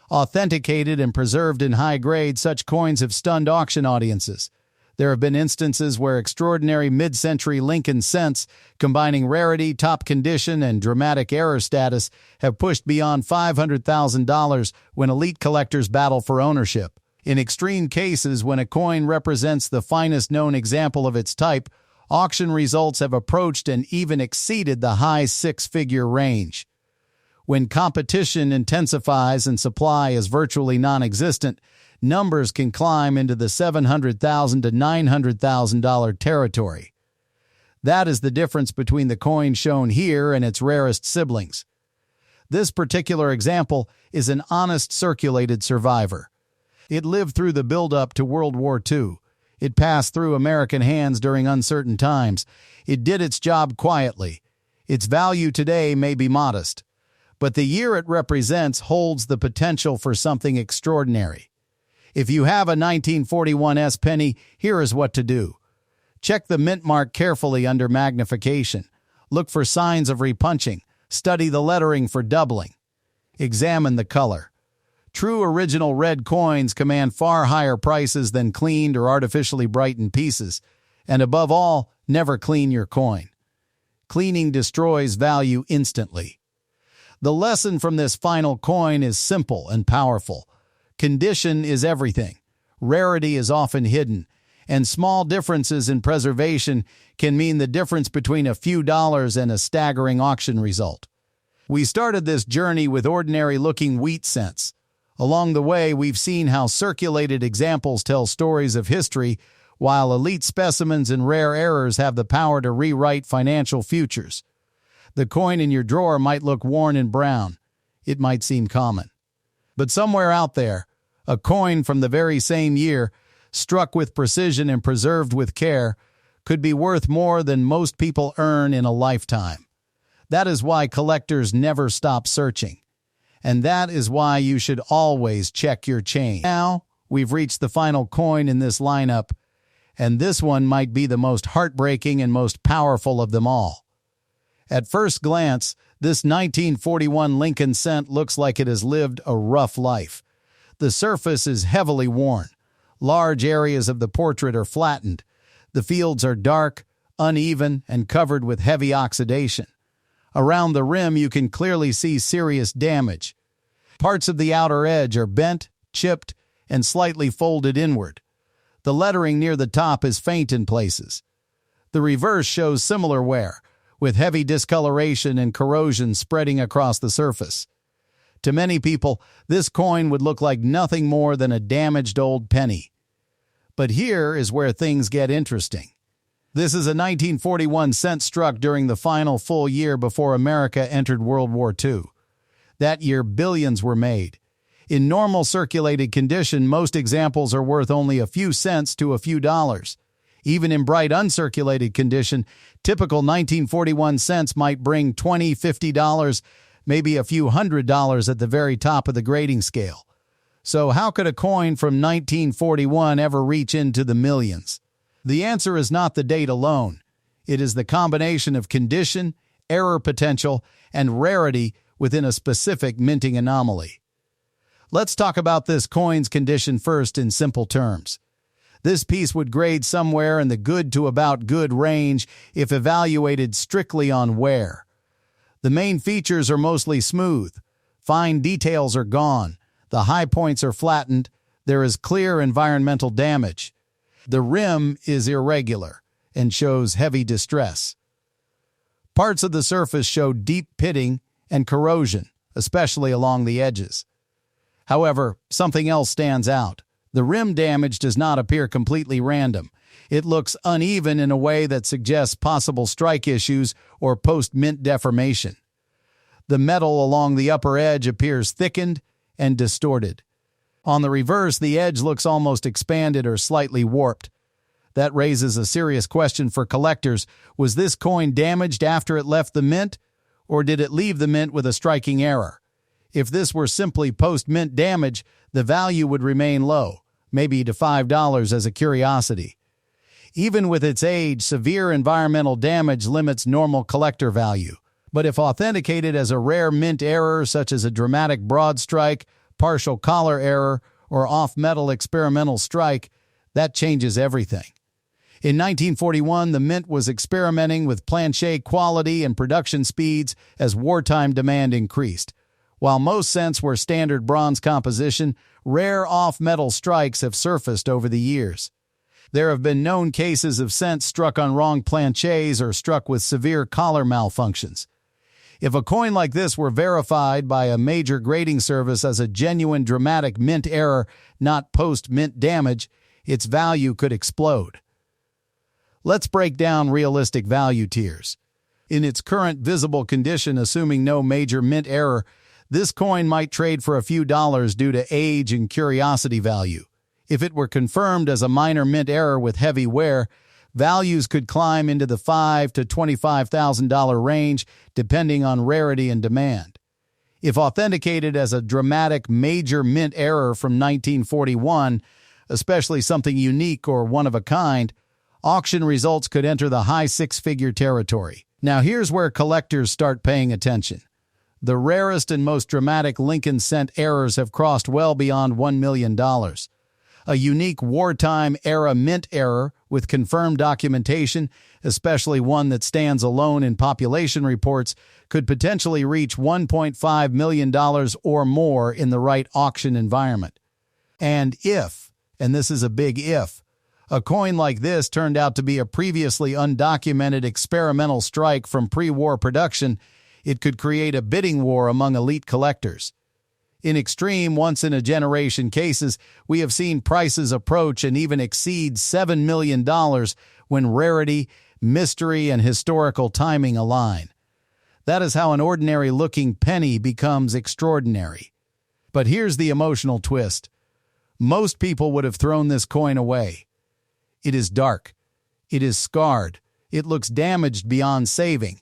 Authenticated and preserved in high grade, such coins have stunned auction audiences. There have been instances where extraordinary mid-century Lincoln cents, combining rarity, top condition, and dramatic error status, have pushed beyond $500,000 when elite collectors battle for ownership. In extreme cases, when a coin represents the finest known example of its type, auction results have approached and even exceeded the high six-figure range. When competition intensifies and supply is virtually non-existent, numbers can climb into the $700,000 to $900,000 territory. That is the difference between the coin shown here and its rarest siblings. This particular example is an honest circulated survivor. It lived through the build-up to World War II. It passed through American hands during uncertain times. It did its job quietly. Its value today may be modest, but the year it represents holds the potential for something extraordinary. If you have a 1941 S penny, here is what to do. Check the mint mark carefully under magnification. Look for signs of repunching. Study the lettering for doubling. Examine the color. True original red coins command far higher prices than cleaned or artificially brightened pieces. And above all, never clean your coin. Cleaning destroys value instantly. The lesson from this final coin is simple and powerful. Condition is everything. Rarity is often hidden, and small differences in preservation can mean the difference between a few dollars and a staggering auction result. We started this journey with ordinary-looking wheat cents. Along the way, we've seen how circulated examples tell stories of history, while elite specimens and rare errors have the power to rewrite financial futures. The coin in your drawer might look worn and brown. It might seem common. But somewhere out there, a coin from the very same year, struck with precision and preserved with care, could be worth more than most people earn in a lifetime. That is why collectors never stop searching. And that is why you should always check your change. Now, we've reached the final coin in this lineup, and this one might be the most heartbreaking and most powerful of them all. At first glance, this 1941 Lincoln cent looks like it has lived a rough life. The surface is heavily worn. Large areas of the portrait are flattened. The fields are dark, uneven, and covered with heavy oxidation. Around the rim, you can clearly see serious damage. Parts of the outer edge are bent, chipped, and slightly folded inward. The lettering near the top is faint in places. The reverse shows similar wear, with heavy discoloration and corrosion spreading across the surface. To many people, this coin would look like nothing more than a damaged old penny. But here is where things get interesting. This is a 1941 cent struck during the final full year before America entered World War II. That year, billions were made. In normal circulated condition, most examples are worth only a few cents to a few dollars. Even in bright uncirculated condition, typical 1941 cents might bring $20, $50, maybe a few $100 at the very top of the grading scale. So how could a coin from 1941 ever reach into the millions? The answer is not the date alone. It is the combination of condition, error potential, and rarity within a specific minting anomaly. Let's talk about this coin's condition first in simple terms. This piece would grade somewhere in the good to about good range if evaluated strictly on wear. The main features are mostly smooth. Fine details are gone. The high points are flattened. There is clear environmental damage. The rim is irregular and shows heavy distress. Parts of the surface show deep pitting and corrosion, especially along the edges. However, something else stands out. The rim damage does not appear completely random. It looks uneven in a way that suggests possible strike issues or post-mint deformation. The metal along the upper edge appears thickened and distorted. On the reverse, the edge looks almost expanded or slightly warped. That raises a serious question for collectors. Was this coin damaged after it left the mint, or did it leave the mint with a striking error? If this were simply post-mint damage, the value would remain low, maybe to $5 as a curiosity. Even with its age, severe environmental damage limits normal collector value. But if authenticated as a rare mint error, such as a dramatic broad strike, partial collar error, or off-metal experimental strike, that changes everything. In 1941, the mint was experimenting with planchet quality and production speeds as wartime demand increased. While most cents were standard bronze composition, rare off-metal strikes have surfaced over the years. There have been known cases of cents struck on wrong planchets or struck with severe collar malfunctions. If a coin like this were verified by a major grading service as a genuine dramatic mint error, not post-mint damage, its value could explode. Let's break down realistic value tiers. In its current visible condition, assuming no major mint error, this coin might trade for a few dollars due to age and curiosity value. If it were confirmed as a minor mint error with heavy wear, values could climb into the $5,000 to $25,000 range, depending on rarity and demand. If authenticated as a dramatic major mint error from 1941, especially something unique or one of a kind, auction results could enter the high six-figure territory. Now here's where collectors start paying attention. The rarest and most dramatic Lincoln cent errors have crossed well beyond $1 million. A unique wartime-era mint error with confirmed documentation, especially one that stands alone in population reports, could potentially reach $1.5 million or more in the right auction environment. And if, and this is a big if, a coin like this turned out to be a previously undocumented experimental strike from pre-war production, it could create a bidding war among elite collectors. In extreme, once-in-a-generation cases, we have seen prices approach and even exceed $7 million when rarity, mystery, and historical timing align. That is how an ordinary-looking penny becomes extraordinary. But here's the emotional twist. Most people would have thrown this coin away. It is dark. It is scarred. It looks damaged beyond saving.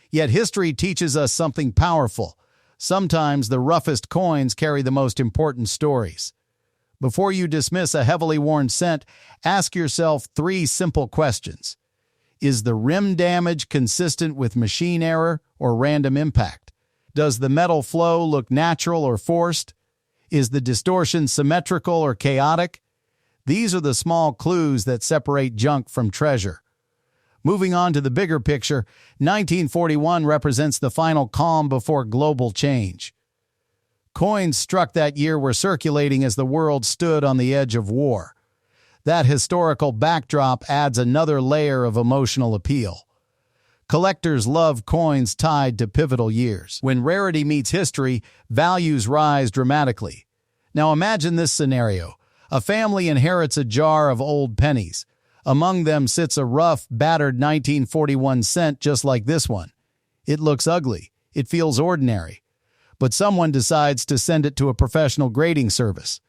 Yet history teaches us something powerful. Sometimes the roughest coins carry the most important stories. Before you dismiss a heavily worn cent, ask yourself 3 simple questions. Is the rim damage consistent with machine error or random impact? Does the metal flow look natural or forced? Is the distortion symmetrical or chaotic? These are the small clues that separate junk from treasure. Moving on to the bigger picture, 1941 represents the final calm before global change. Coins struck that year were circulating as the world stood on the edge of war. That historical backdrop adds another layer of emotional appeal. Collectors love coins tied to pivotal years. When rarity meets history, values rise dramatically. Now imagine this scenario. A family inherits a jar of old pennies. Among them sits a rough, battered 1941 cent just like this one. It looks ugly. It feels ordinary. But someone decides to send it to a professional grading service.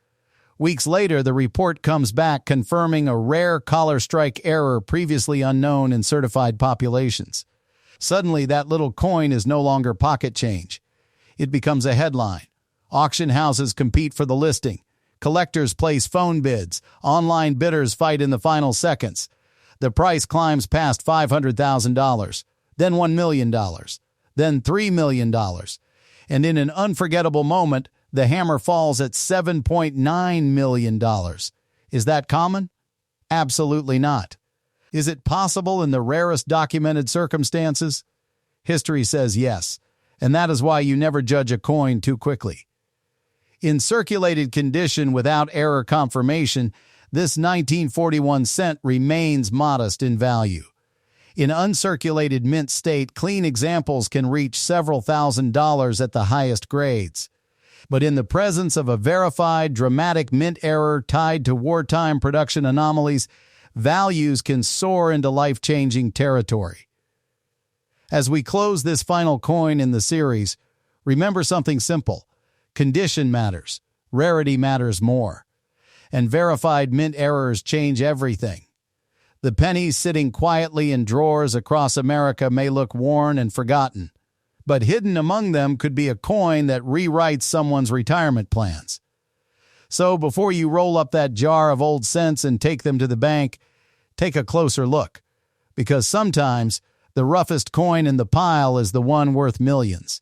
Weeks later, the report comes back confirming a rare collar strike error previously unknown in certified populations. Suddenly, that little coin is no longer pocket change. It becomes a headline. Auction houses compete for the listing. Collectors place phone bids. Online bidders fight in the final seconds. The price climbs past $500,000, then $1 million, then $3 million. And in an unforgettable moment, the hammer falls at $7.9 million. Is that common? Absolutely not. Is it possible in the rarest documented circumstances? History says yes, and that is why you never judge a coin too quickly. In circulated condition without error confirmation, this 1941 cent remains modest in value. In uncirculated mint state, clean examples can reach several $1,000s at the highest grades. But in the presence of a verified, dramatic mint error tied to wartime production anomalies, values can soar into life-changing territory. As we close this final coin in the series, remember something simple. Condition matters. Rarity matters more. And verified mint errors change everything. The pennies sitting quietly in drawers across America may look worn and forgotten, but hidden among them could be a coin that rewrites someone's retirement plans. So before you roll up that jar of old cents and take them to the bank, take a closer look, because sometimes the roughest coin in the pile is the one worth millions.